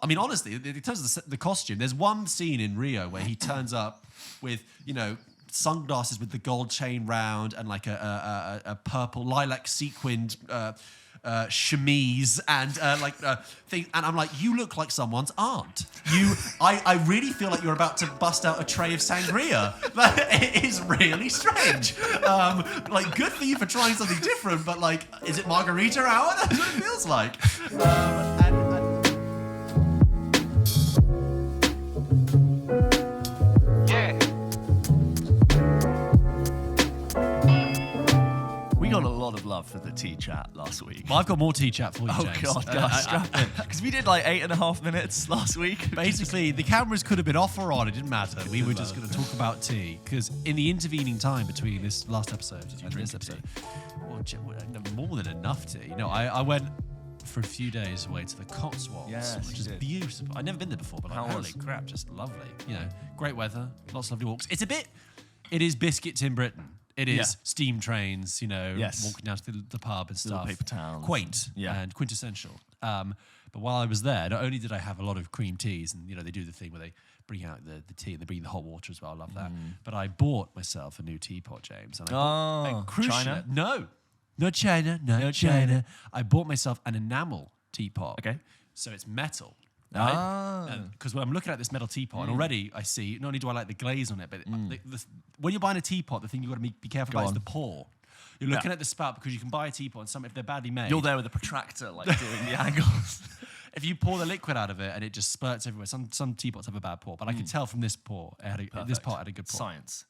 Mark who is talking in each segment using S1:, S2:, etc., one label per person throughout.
S1: I mean, honestly, in terms of the costume, there's one scene in Rio where he turns up with, sunglasses with the gold chain round and like a purple lilac sequined chemise and thing, and I'm like, you look like someone's aunt. I really feel like you're about to bust out a tray of sangria. It is really strange. Good for you for trying something different, but is it margarita hour? That's what it feels like.
S2: We got a lot of love for the tea chat last week.
S1: Well, I've got more tea chat for you, James.
S2: Oh, God, guys, strap in. Because we did 8.5 minutes last week.
S1: Basically, the cameras could have been off or on. It didn't matter. We were just going to talk about tea. Because in the intervening time between this last episode and this episode, more than enough tea. I went for a few days away to the Cotswolds, which is beautiful. I've never been there before, but holy crap, just lovely. Great weather, lots of lovely walks. It is Biscuit Tin Britain. It is steam trains, walking down to the pub and stuff.
S2: Little paper towns.
S1: Quaint and quintessential. But while I was there, not only did I have a lot of cream teas, and they do the thing where they bring out the tea and they bring the hot water as well. I love that. But I bought myself a new teapot, James. And
S2: China?
S1: No China. I bought myself an enamel teapot.
S2: Okay.
S1: So it's metal. Right? Because when I'm looking at this metal teapot, and already I see, not only do I like the glaze on it, but when you're buying a teapot, the thing you've got to be careful about is the pour. You're looking at the spout because you can buy a teapot, and if they're badly made...
S2: You're there with a protractor, doing the angles.
S1: If you pour the liquid out of it and it just spurts everywhere, some teapots have a bad pour, but I can tell from this pour, this pot had a good pour.
S2: Science.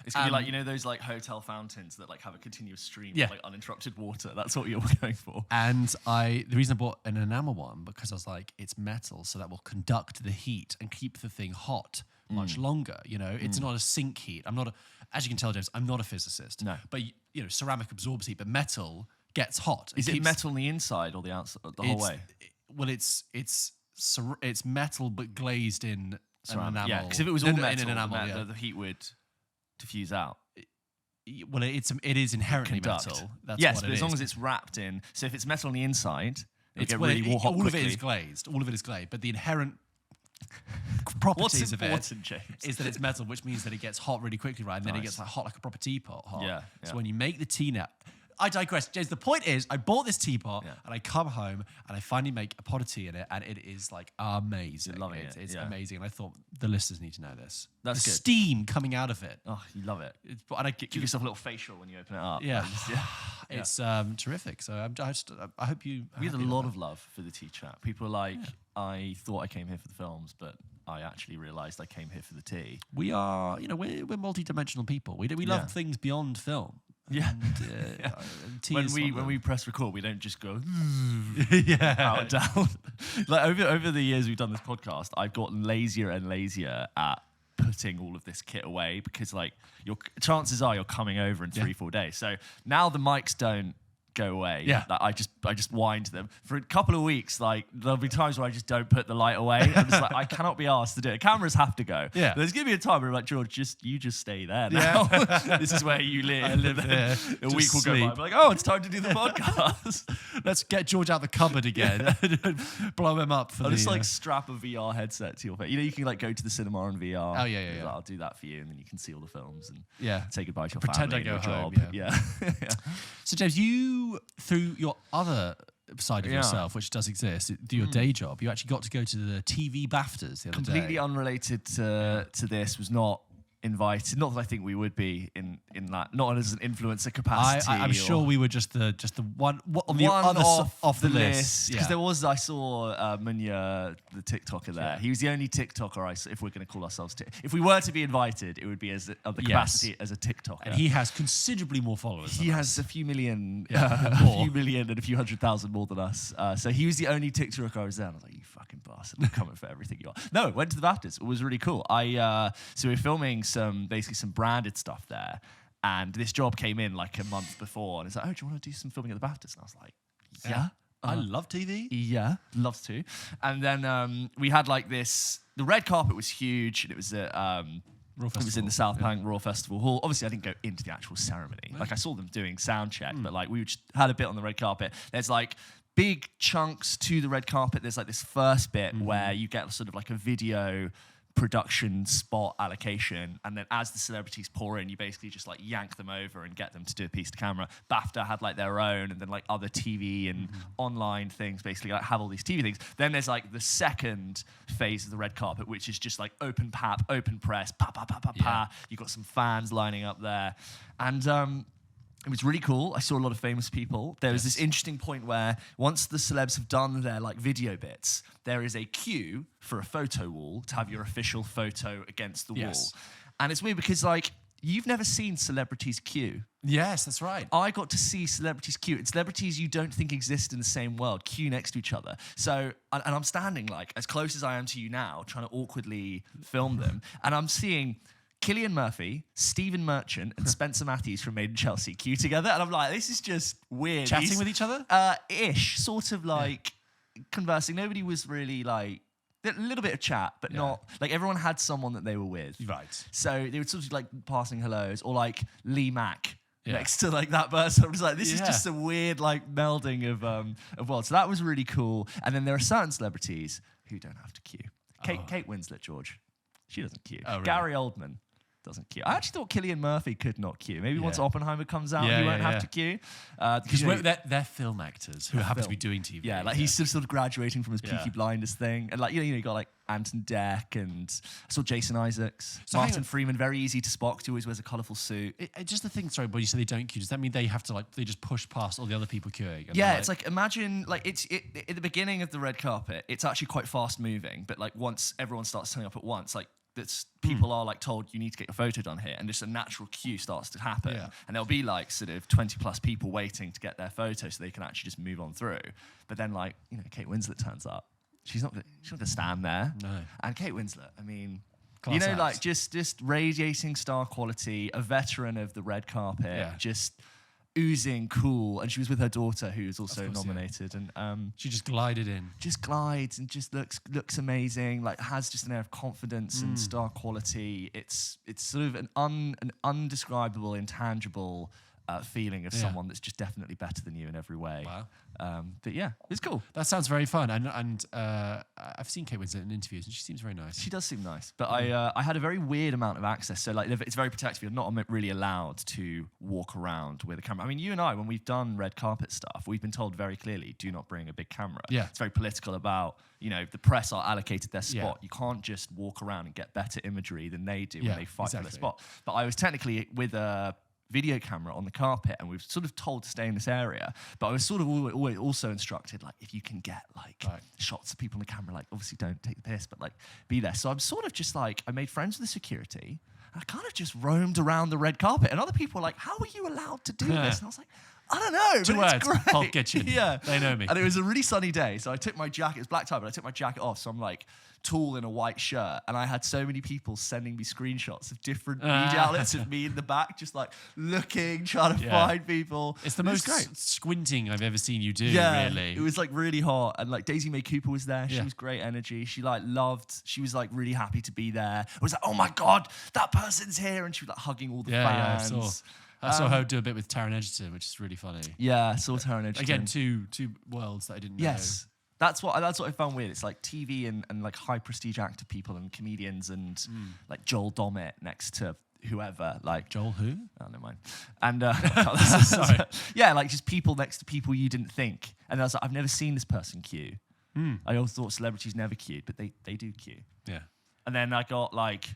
S2: It's going to be those hotel fountains that have a continuous stream of uninterrupted water. That's what you're going for.
S1: And the reason I bought an enamel one, because I was like, it's metal, so that will conduct the heat and keep the thing hot much longer. It's not a sink heat. As you can tell, James, I'm not a physicist.
S2: No.
S1: But ceramic absorbs heat, but metal gets hot.
S2: Is it metal on the inside or the outside, the whole way?
S1: Well, it's metal but glazed in an enamel.
S2: Yeah, because if it was all metal, in an enamel, the heat would diffuse out.
S1: Well, it is inherently metal. That's
S2: yes,
S1: what
S2: but
S1: it
S2: as long
S1: is.
S2: as it's wrapped in. So if it's metal on the inside,
S1: it's
S2: really hot
S1: all
S2: quickly.
S1: Of it is glazed. All of it is glazed. But the inherent properties of it
S2: James?
S1: Is that it's metal, which means that it gets hot really quickly, right? And then it gets hot like a proper teapot hot.
S2: Yeah.
S1: So when you make the tea now... I digress. James, the point is, I bought this teapot and I come home and I finally make a pot of tea in it, and it is amazing.
S2: You're loving
S1: It's amazing. And I thought the listeners need to know this.
S2: That's
S1: the
S2: good.
S1: Steam coming out of it.
S2: Oh, you love it.
S1: And
S2: Give yourself a little facial when you open it up.
S1: Yeah. It's terrific. So I hope you...
S2: We had a lot of love for the tea chat. People are like, I thought I came here for the films, but I actually realised I came here for the tea.
S1: We are, we're multi-dimensional people. We love things beyond film.
S2: Yeah.
S1: And
S2: when we press record, we don't just go
S1: out
S2: and down. Over the years we've done this podcast, I've gotten lazier and lazier at putting all of this kit away because your chances are you're coming over in 3-4 days. So now the mics don't go away.
S1: Yeah.
S2: I just wind them for a couple of weeks. There'll be times where I just don't put the light away. I'm just I cannot be asked to do it. Cameras have to go.
S1: Yeah.
S2: There's gonna be a time where I'm like, George, you just stay there now. This is where you live.
S1: I live there.
S2: A week will go by. I'm like, oh, it's time to do the podcast.
S1: Let's get George out the cupboard again. Blow him up for
S2: I'll just strap a VR headset to your face. You can go to the cinema on VR.
S1: Oh yeah.
S2: I'll do that for you, and then you can see all the films and
S1: say
S2: goodbye to your
S1: Pretend
S2: family.
S1: I go
S2: and
S1: home.
S2: your job. Yeah.
S1: So James, you through your other side of yourself, which does exist, do your day job. You actually got to go to the TV BAFTAs the other day.
S2: Completely unrelated to this. Was not invited. Not that I think we would be in that. Not as an influencer capacity.
S1: I'm sure we were just the one on the other off the list.
S2: Because there was, I saw Munya, the TikToker there. He was the only TikToker if we're going to call ourselves. If we were to be invited, it would be of the capacity as a TikToker.
S1: And he has considerably more followers.
S2: He has a few million, a few million and a few 100,000 more than us. So he was the only TikToker I was there. And I was like, you fucking bastard, I'm coming for everything you are. No, went to the BAFTAs. It was really cool. So we were filming some branded stuff there, and this job came in a month before, and it's like, oh, do you want to do some filming at the BAFTAs? And I was like, yeah.
S1: I love TV.
S2: Yeah, loves to. And then we had the red carpet was huge, and it was at it was in the South Bank Royal Festival Hall. Obviously, I didn't go into the actual ceremony. I saw them doing sound check, but we just had a bit on the red carpet. There's big chunks to the red carpet. There's like this first bit where you get sort of like a video production spot allocation, and then as the celebrities pour in, you basically just like yank them over and get them to do a piece to camera. BAFTA had like their own, and then like other TV and online things basically like have all these TV things. Then there's like the second phase of the red carpet, which is just like open pap, open press, pa pa pa pa pa. You've got some fans lining up there, and it was really cool. I saw a lot of famous people. There was this interesting point where once the celebs have done their like video bits, there is a queue for a photo wall to have your official photo against the wall. And it's weird because like you've never seen celebrities queue.
S1: Yes, that's right.
S2: I got to see celebrities queue. And celebrities you don't think exist in the same world queue next to each other. So, and I'm standing like as close as I am to you now, trying to awkwardly film them. And I'm seeing Cillian Murphy, Stephen Merchant, and Spencer Matthews from Made in Chelsea queue together. And I'm like, this is just weird.
S1: Chatting with each other?
S2: Ish, sort of like conversing. Nobody was really like, a little bit of chat, but not, like everyone had someone that they were with.
S1: Right.
S2: So they were sort of like passing hellos, or like Lee Mack next to like that person. I was like, this is just a weird like melding of worlds. So that was really cool. And then there are certain celebrities who don't have to queue. Kate Winslet, George. She doesn't queue.
S1: Oh, really?
S2: Gary Oldman doesn't queue. I actually thought Cillian Murphy could not queue. Maybe once Oppenheimer comes out, he won't have to queue.
S1: Because they're film actors who happen to be doing TV.
S2: Yeah, like he's sort of graduating from his Peaky Blinders thing. And like, you got like Anton Deck, and I saw Jason Isaacs. So Martin Freeman, very easy to spot because he always wears a colourful suit.
S1: Just the thing, sorry, when you say they don't queue, does that mean they have to like, they just push past all the other people queuing?
S2: Yeah, it's like, imagine, like at the beginning of the red carpet, it's actually quite fast moving. But like once everyone starts turning up at once, like, people are like told you need to get your photo done here, and just a natural queue starts to happen, and there'll be like sort of 20 plus people waiting to get their photo so they can actually just move on through. But then like, Kate Winslet turns up, she's not gonna stand there.
S1: No.
S2: And Kate Winslet, I mean,
S1: Class act.
S2: like just radiating star quality, a veteran of the red carpet, just oozing cool. And she was with her daughter, who was also nominated, and
S1: she just glided in.
S2: Just glides and just looks amazing. Like has just an air of confidence and star quality. It's sort of an undescribable, intangible feeling of someone that's just definitely better than you in every way.
S1: Wow.
S2: But yeah, it's cool.
S1: That sounds very fun. And I've seen Kate Winslet in interviews, and she seems very nice.
S2: She does seem nice. But I had a very weird amount of access. So like it's very protective. You're not really allowed to walk around with a camera. I mean, you and I, when we've done red carpet stuff, we've been told very clearly, do not bring a big camera.
S1: Yeah.
S2: It's very political about, the press are allocated their spot. You can't just walk around and get better imagery than they do when they fight for their spot. But I was technically with a video camera on the carpet, and we were sort of told to stay in this area, but I was sort of always also instructed, like, if you can get like shots of people on the camera, like obviously don't take the piss, but like be there. So I'm sort of just like, I made friends with the security, and I kind of just roamed around the red carpet, and other people were like, how are you allowed to do this? And I was like, I don't know,
S1: Two
S2: but
S1: words,
S2: it's great.
S1: PULP KITCHEN.
S2: Yeah.
S1: They know me.
S2: And it was a really sunny day, so I took my jacket, it's black tie, but I took my jacket off, so I'm like tall in a white shirt, and I had so many people sending me screenshots of different media outlets of me in the back, just like looking, trying to find people.
S1: It's the most squinting I've ever seen you do, really.
S2: It was like really hot, and like Daisy May Cooper was there. She was great energy. She was like really happy to be there. I was like, oh my God, that person's here, and she was like hugging all the fans.
S1: Yeah, I saw her do a bit with Taron Egerton, which is really funny.
S2: Yeah, I saw Taron Egerton.
S1: Again, two worlds that I didn't know.
S2: Yes. That's what I found weird. It's like TV and like high prestige actor people and comedians and like Joel Dommett next to whoever. Like
S1: Joel who?
S2: Oh, never mind. And
S1: sorry.
S2: Yeah, like just people next to people you didn't think. And I was like, I've never seen this person queue. I always thought celebrities never queued, but they do queue.
S1: Yeah.
S2: And then I got like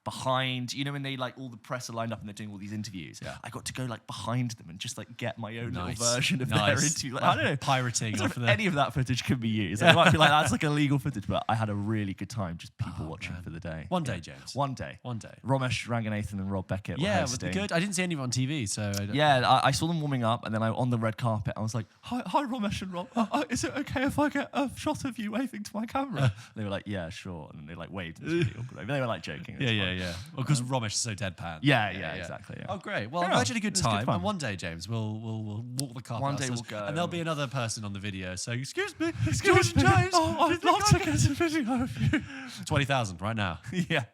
S2: behind, when they like all the press are lined up and they're doing all these interviews, I got to go like behind them and just like get my own little version of their interview. Like, I don't know,
S1: pirating off of
S2: any of that footage can be used. It might be like that's like illegal footage, but I had a really good time just people watching for the day.
S1: One day, James.
S2: One day. Ramesh Ranganathan and Rob Beckett were hosting.
S1: Good. I didn't see any of it on TV, so
S2: I saw them warming up, and then on the red carpet, I was like, "Hi, Ramesh and Rob. Is it okay if I get a shot of you waving to my camera?" They were like, "Yeah, sure," and they like waved. And it was really awkward. They were like joking.
S1: Yeah. Well, because Ramesh is so deadpan.
S2: Yeah, exactly. Yeah.
S1: Oh, great. Well, I've had a good time. And one day, James, we'll walk the carpet.
S2: One day we'll go.
S1: And there'll be another person on the video. So, excuse me,
S2: James.
S1: Oh,
S2: I'd love to get a video of you.
S1: 20,000 right now.
S2: Yeah.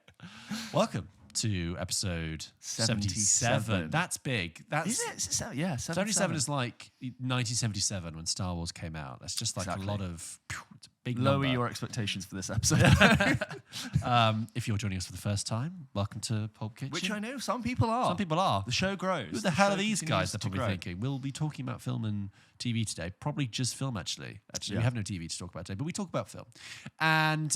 S1: Welcome to episode
S2: 77.
S1: 77. That's big. That's
S2: Is it? Yeah,
S1: 77 is like 1977 when Star Wars came out. That's just like a lot of it's a big
S2: Lower
S1: number.
S2: your expectations for this episode.
S1: If you're joining us for the first time, welcome to Pulp Kitchen.
S2: Which I know some people are.
S1: Some people are.
S2: The show grows.
S1: Who the hell
S2: show
S1: are these guys? They're
S2: continues to
S1: probably
S2: grow.
S1: thinking. We'll be talking about film and TV today. Probably just film, actually. We have no TV to talk about today, but we talk about film. And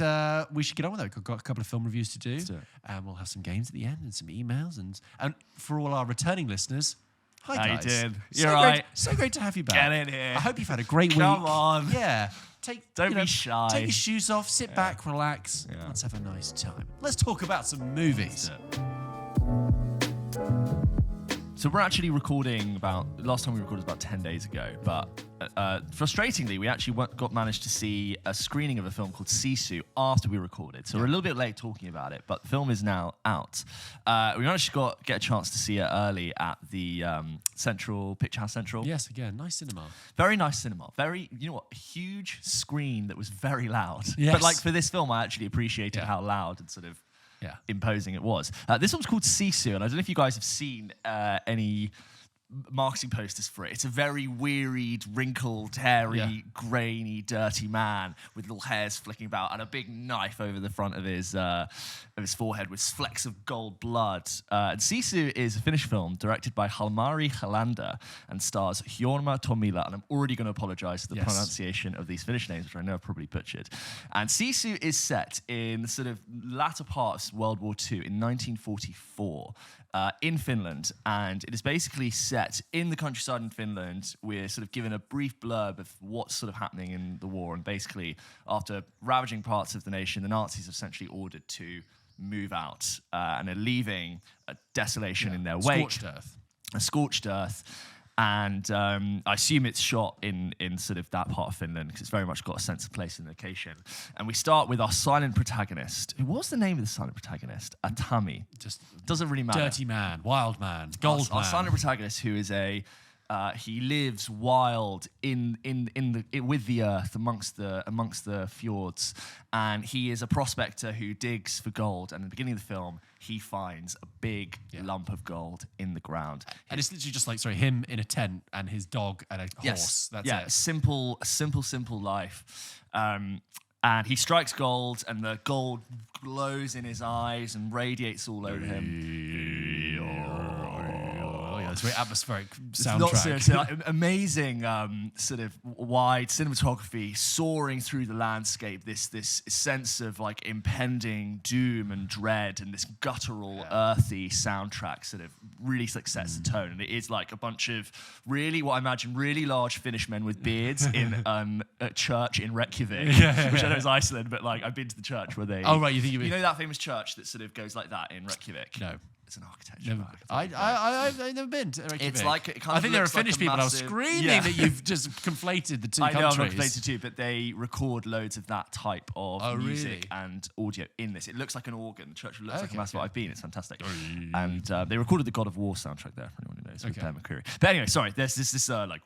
S1: we should get on with it. We've got a couple of film reviews to do.
S2: do it.
S1: And we'll have some games at the end and some emails. And for all our returning listeners, hi
S2: How you
S1: guys.
S2: doing?
S1: So
S2: You're
S1: great,
S2: right.
S1: so great to have you back.
S2: Get in here.
S1: I hope you've had a great week.
S2: Come on.
S1: Yeah.
S2: Don't be shy.
S1: Take your shoes off, sit back, relax.
S2: Yeah.
S1: Let's have a nice time. Let's talk about some movies.
S2: So we're actually recording last time we recorded was about 10 days ago, but frustratingly, we actually managed to see a screening of a film called SISU after we recorded. So we're a little bit late talking about it, but the film is now out. We managed to get a chance to see it early at the Central, Picture House Central.
S1: Yes, again, nice cinema.
S2: Very nice cinema. Very, you know what, a huge screen that was very loud.
S1: Yes.
S2: But like for this film, I actually appreciated how loud and sort of imposing it was. This one's called SISU, and I don't know if you guys have seen any marketing posters for it. It's a very wearied, wrinkled, hairy, grainy, dirty man with little hairs flicking about and a big knife over the front of his forehead with flecks of gold blood. And SISU is a Finnish film directed by Halmari Helander and stars Jorma Tommila. And I'm already going to apologise for the pronunciation of these Finnish names, which I know I've probably butchered. And SISU is set in the sort of latter part of World War II in 1944. In Finland, and it is basically set in the countryside in Finland. We're sort of given a brief blurb of what's sort of happening in the war, and basically, after ravaging parts of the nation, the Nazis are essentially ordered to move out and are leaving a desolation in their wake. A scorched earth. And I assume it's shot in sort of that part of Finland because it's very much got a sense of place and location. And we start with our silent protagonist. What's the name of the silent protagonist? Atami.
S1: Just
S2: doesn't really matter.
S1: Dirty man, wild man, gold man.
S2: Our silent protagonist, who is he lives wild with the earth amongst the fjords, and he is a prospector who digs for gold. And at the beginning of the film, he finds a big lump of gold in the ground.
S1: And it's literally just like, him in a tent and his dog and a horse. That's it.
S2: Simple life. And he strikes gold, and the gold glows in his eyes and radiates all over him.
S1: It's a very atmospheric
S2: It's
S1: soundtrack.
S2: not seriously, like, amazing sort of wide cinematography soaring through the landscape. This sense of like impending doom and dread, and this guttural, earthy soundtrack sort of really like sets the tone. And it is like a bunch of what I imagine really large Finnish men with beards in a church in Reykjavik, which I know is Iceland, but like I've been to the church where they.
S1: Oh right, you know
S2: that famous church that sort of goes like that in Reykjavik?
S1: No.
S2: It's an architecture.
S1: I've never been to Reykjavik.
S2: It's like it kind
S1: I
S2: of
S1: think there are
S2: looks like
S1: Finnish
S2: a
S1: people.
S2: massive,
S1: I was screaming that you've just conflated the two countries.
S2: I know I'm not conflated too, but they record loads of that type of music
S1: really?
S2: and audio in this. It looks like an organ. The church looks like a massive. I've been. It's fantastic. And they recorded the God of War soundtrack there. For anyone who knows, with Ben McCreary. But anyway, sorry. There's this like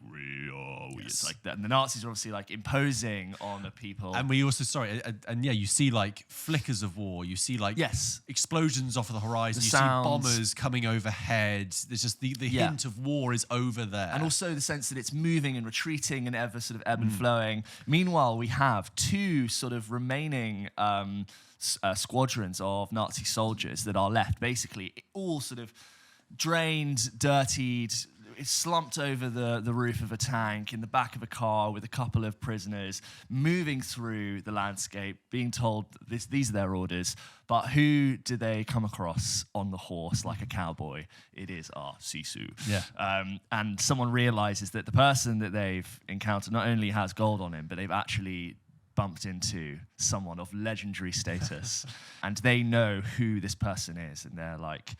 S2: it's like that. And the Nazis are obviously like imposing on the people.
S1: And we also you see like flickers of war. You see like explosions off of the horizon. You
S2: Sounds.
S1: See bombers coming overhead. There's just the hint of war is over there.
S2: And also the sense that it's moving and retreating and ever sort of ebb and flowing. Meanwhile, we have two sort of remaining squadrons of Nazi soldiers that are left, basically all sort of drained, dirtied, slumped over the roof of a tank in the back of a car with a couple of prisoners moving through the landscape, being told that these are their orders. But who do they come across on the horse like a cowboy? It is our SISU. And someone realizes that the person that they've encountered not only has gold on him, but they've actually bumped into someone of legendary status. And they know who this person is. And they're like,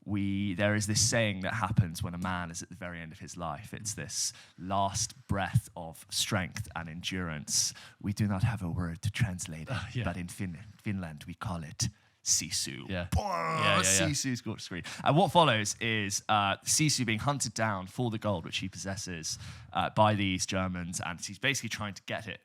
S2: there is this saying that happens when a man is at the very end of his life. It's this last breath of strength and endurance. We do not have a word to translate it, but in Finland we call it SISU.
S1: Yeah.
S2: SISU scorched screen. And what follows is SISU being hunted down for the gold, which he possesses by these Germans, and he's basically trying to get it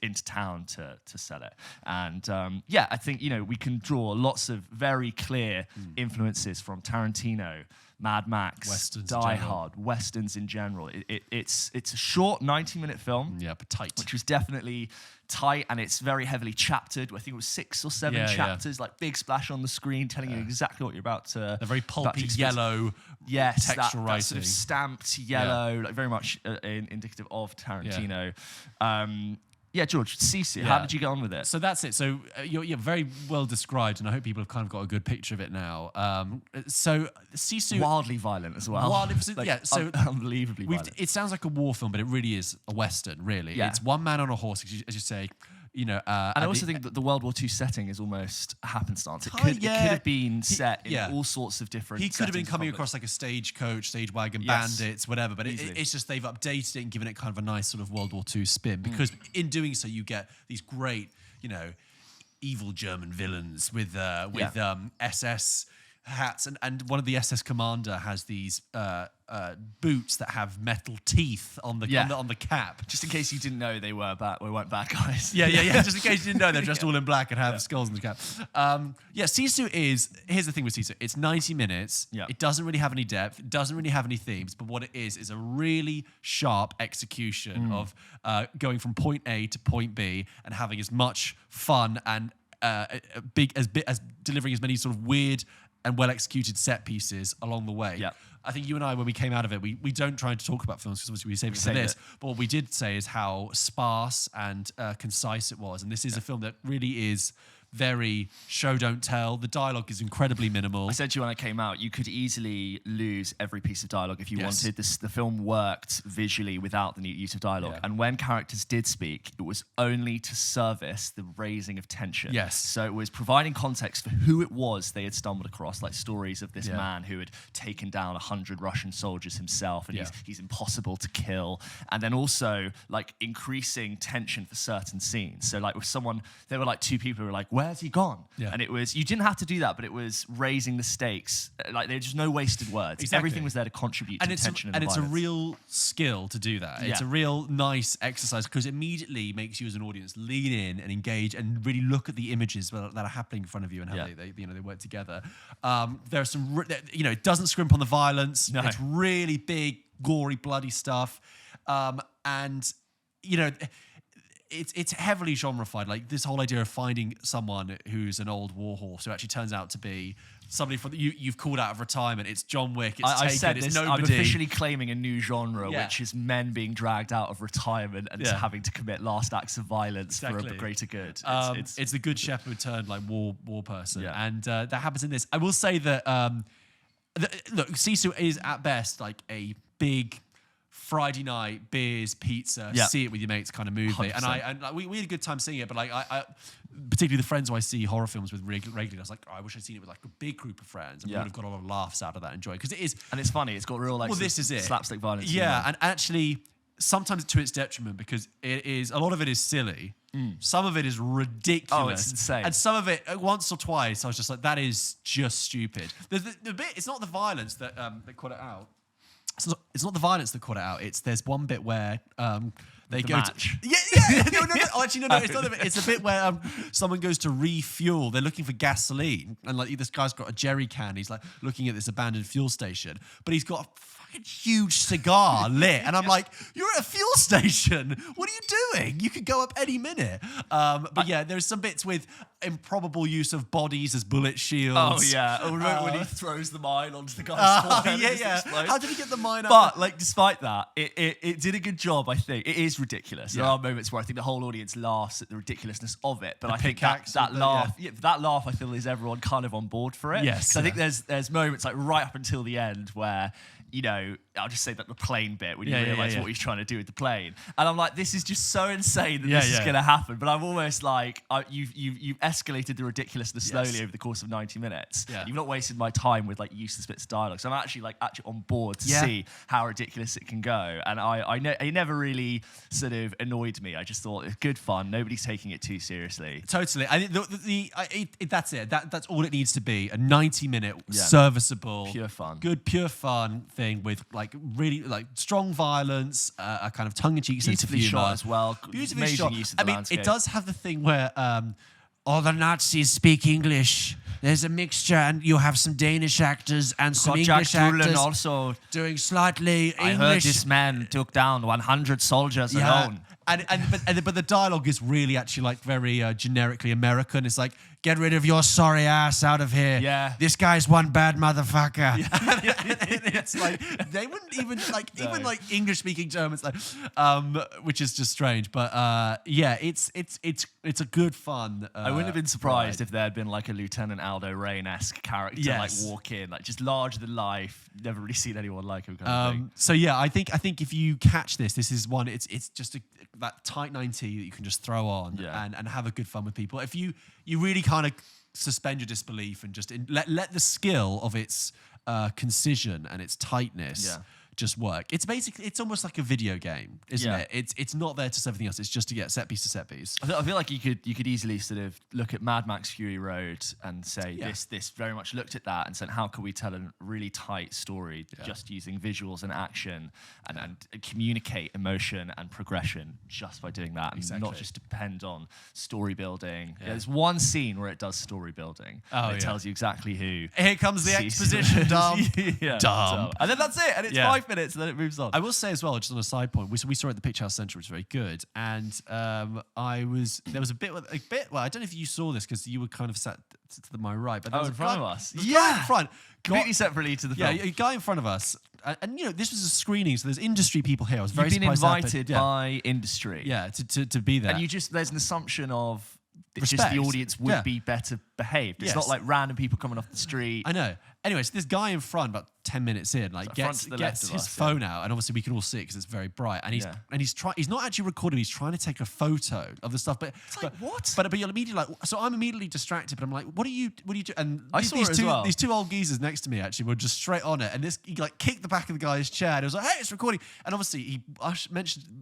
S2: into town to sell it. And I think we can draw lots of very clear influences from Tarantino, Mad Max,
S1: Westerns
S2: Die Hard, Westerns in general. It's a short 90-minute film.
S1: Yeah, but tight.
S2: Which was definitely tight, and it's very heavily chaptered. I think it was 6 or 7 chapters, like big splash on the screen, telling you exactly what you're about to.
S1: The very pulpy yellow textual writing.
S2: That sort of stamped yellow, like very much indicative of Tarantino. George, SISU, how did you get on with it?
S1: So that's it. So you're very well described, and I hope people have kind of got a good picture of it now. So SISU...
S2: Wildly violent as well. Unbelievably violent.
S1: It sounds like a war film, but it really is a Western, really. Yeah. It's one man on a horse, as you say. And
S2: I also think that the World War II setting is almost happenstance. It could have been set in all sorts of different.
S1: He could have been coming across like a stagecoach, stage wagon, bandits, whatever. But it's just they've updated it and given it kind of a nice sort of World War II spin, because in doing so you get these great, evil German villains with SS hats, and one of the SS commander has these boots that have metal teeth on the cap,
S2: just in case you didn't know they weren't bad guys.
S1: Just in case you didn't know, they're dressed all in black and have skulls on the cap. SISU here's the thing with SISU. It's 90 minutes. It doesn't really have any depth. It doesn't really have any themes. But what it is a really sharp execution of going from point A to point B and having as much fun and as delivering as many sort of weird and well-executed set pieces along the way. I think you and I, when we came out of it, we don't try to talk about films because obviously we save it for this. But what we did say is how sparse and concise it was. And this is a film that really is very show don't tell. The dialogue is incredibly minimal.
S2: I said to you when I came out, you could easily lose every piece of dialogue if you wanted. The film worked visually without the use of dialogue. And when characters did speak, it was only to service the raising of tension. So it was providing context for who it was they had stumbled across, like stories of this man who had taken down 100 Russian soldiers himself, and he's impossible to kill. And then also like increasing tension for certain scenes. So like with someone, there were like 2 people who were like, where's he gone? And it was, you didn't have to do that, but it was raising the stakes. Like there's just no wasted words.
S1: Exactly.
S2: Everything was there to contribute to tension and
S1: it's a real skill to do that. It's a real nice exercise because it immediately makes you as an audience lean in and engage and really look at the images that are happening in front of you and how they work together. There are some, it doesn't scrimp on the violence. No. It's really big, gory, bloody stuff. It's heavily genreified. Like this whole idea of finding someone who's an old war horse who actually turns out to be somebody you've called out of retirement. It's John Wick. It's Taken. It's nobody.
S2: I'm officially claiming a new genre, which is men being dragged out of retirement and having to commit last acts of violence for a greater good.
S1: It's the good shepherd turned like war person, and that happens in this. I will say that look, SISU is at best like a big Friday night beers, pizza, see it with your mates kind of movie. 100%. And we had a good time seeing it, but like I particularly the friends who I see horror films with regularly, I was like, I wish I'd seen it with like a big group of friends, and we would have got a lot of laughs out of that and joy, because it is.
S2: And it's funny. It's got real like
S1: this is it.
S2: Slapstick violence.
S1: Yeah, and actually sometimes to its detriment, because it is a lot of it is silly. Some of it is ridiculous.
S2: Oh, it's insane.
S1: And some of it, once or twice, I was just like, that is just stupid. The bit, it's not the violence that caught it out. It's not the violence that caught it out. There's one bit where they go
S2: match.
S1: to no. Oh, actually, no. It's not the bit. It's a bit where someone goes to refuel. They're looking for gasoline, and like this guy's got a jerry can. He's like looking at this abandoned fuel station, but he's got a fucking huge cigar lit, and I'm like, you're at a fuel station. What are you doing? You could go up any minute. But yeah, there's some bits with improbable use of bodies as bullet shields.
S2: Oh yeah, remember when he throws the mine onto the guy's forehead?
S1: Yeah. How did he get the mine out?
S2: But like, despite that, it did a good job. I think it is ridiculous. There are moments where I think the whole audience laughs at the ridiculousness of it. But I think that laugh, I feel, is everyone kind of on board for it.
S1: Yes.
S2: I think there's moments like right up until the end where, I'll just say that the plane bit when
S1: Yeah,
S2: you
S1: yeah,
S2: realise
S1: yeah.
S2: what he's trying to do with the plane, and I'm like, this is just so insane that
S1: Yeah,
S2: this is
S1: yeah.
S2: going to happen. But I'm almost like, you've escalated the ridiculousness
S1: Yes.
S2: slowly over the course of 90 minutes.
S1: Yeah.
S2: You've not wasted my time with like useless bits of dialogue. So I'm actually on board to
S1: Yeah.
S2: see how ridiculous it can go. And I know it never really sort of annoyed me. I just thought it's good fun. Nobody's taking it too seriously.
S1: Totally. I think that's it. That's all it needs to be. A 90-minute
S2: Yeah.
S1: serviceable,
S2: Pure fun.
S1: good, pure fun thing with like really like strong violence, a kind of tongue-in-cheek sense of
S2: Beautifully
S1: humor.
S2: shot as well.
S1: Beautifully
S2: Amazing
S1: shot.
S2: use of the
S1: I mean,
S2: landscape.
S1: it does have the thing where all the Nazis speak English. There's a mixture, and you have some Danish actors and some English actors
S2: also.
S1: doing slightly
S2: I
S1: English.
S2: heard this man took down 100 soldiers alone.
S1: But the dialogue is really actually like very generically American. It's like, get rid of your sorry ass out of here.
S2: Yeah.
S1: This guy's one bad motherfucker. It's like they wouldn't even like
S2: No.
S1: even like English speaking Germans, like, which is just strange. But yeah, it's a good fun.
S2: I wouldn't have been surprised if there had been like a Lieutenant Aldo Rain-esque character
S1: Yes.
S2: like walk in, like just larger than life. Never really seen anyone like him kind of thing.
S1: So yeah, I think if you catch this is one. It's just that tight 90 that you can just throw on
S2: Yeah.
S1: and have a good fun with people. If you really kind of suspend your disbelief and just let the skill of its concision and its tightness
S2: Yeah.
S1: just work. It's almost like a video game, isn't
S2: Yeah.
S1: it? It's not there to serve everything else. It's just to get set piece to set piece.
S2: I feel like you could easily sort of look at Mad Max Fury Road and say
S1: Yeah.
S2: this very much looked at that and said, how could we tell a really tight story just using visuals and action and communicate emotion and progression just by doing that, and
S1: Exactly.
S2: not just depend on story building.
S1: Yeah.
S2: There's one scene where it does story building.
S1: Oh,
S2: and it
S1: yeah.
S2: tells you exactly who.
S1: Here comes the
S2: Sisu
S1: exposition,
S2: is.
S1: dumb.
S2: Yeah,
S1: Dumb.
S2: And then that's it. And it's
S1: Yeah.
S2: 5 minutes and then it moves on.
S1: I will say as well, just on a side point, we saw it at the Picture House Centre, which was very good. And there was a bit, well, I don't know if you saw this because you were kind of sat to my right, but there was
S2: in
S1: a
S2: front
S1: guy-
S2: of us.
S1: there was a guy in front.
S2: Completely separately to the
S1: Yeah,
S2: film.
S1: a guy in front of us. And you know, this was a screening, so there's industry people here. I was very
S2: You've been
S1: surprised that
S2: invited
S1: happened.
S2: by industry.
S1: Yeah, to be there.
S2: And there's an assumption of just
S1: Respect.
S2: the audience would
S1: Yeah.
S2: be better behaved. It's
S1: Yes.
S2: not like random people coming off the street.
S1: I know. Anyway, so this guy in front, about 10 minutes in, like
S2: So front
S1: gets
S2: to the left of
S1: his
S2: us,
S1: phone out, and obviously we can all see it because it's very bright. And he's not actually recording. He's trying to take a photo of the stuff. But
S2: It's like, what?
S1: But you're immediately like, so I'm immediately distracted. But I'm like, what are you doing? And
S2: I
S1: these,
S2: saw
S1: these
S2: it as
S1: two
S2: well.
S1: these two old geezers next to me actually were just straight on it. And he like kicked the back of the guy's chair. And it was like, hey, it's recording. And obviously he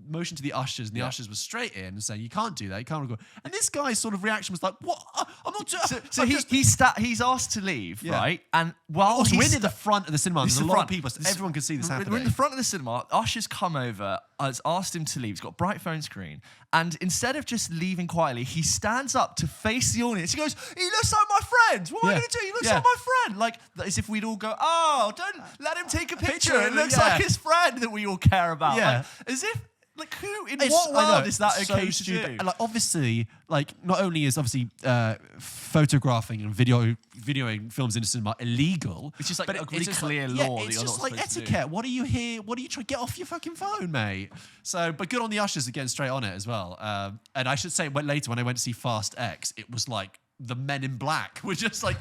S1: motioned to the ushers, and the ushers were straight in and saying, you can't do that. You can't record. And this guy's sort of reaction was like, what? I'm not.
S2: So he's asked to leave,
S1: Yeah.
S2: right? And while
S1: Also,
S2: he's
S1: we're in the front of the cinema.
S2: This
S1: There's
S2: is
S1: a
S2: the
S1: lot
S2: front.
S1: of people, so
S2: This-
S1: everyone can see this happening.
S2: We're in the front of the cinema. Usher's come over, has asked him to leave. He's got a bright phone screen. And instead of just leaving quietly, he stands up to face the audience. He goes, he looks like my friend. What am I
S1: Yeah.
S2: going to do? He looks
S1: Yeah.
S2: like my friend. Like, as if we'd all go, oh, don't let him take a picture. It looks
S1: yeah.
S2: like his friend that we all care about.
S1: Yeah.
S2: Like, as if, like, who, in
S1: It's-
S2: what
S1: I know,
S2: world is that
S1: it's
S2: okay
S1: so
S2: to do?
S1: stupid. And, like, obviously, like, not only is obviously photographing and videoing films in the cinema illegal,
S2: It's just like
S1: but
S2: a really
S1: it's just
S2: clear
S1: like,
S2: law that
S1: it's
S2: you're
S1: just
S2: not
S1: like
S2: supposed to do.
S1: etiquette. What are you here? What are you trying to get off your fucking phone, mate? So, but good on the ushers again, straight on it as well. And I should say, later when I went to see Fast X, it was like the Men in Black were just like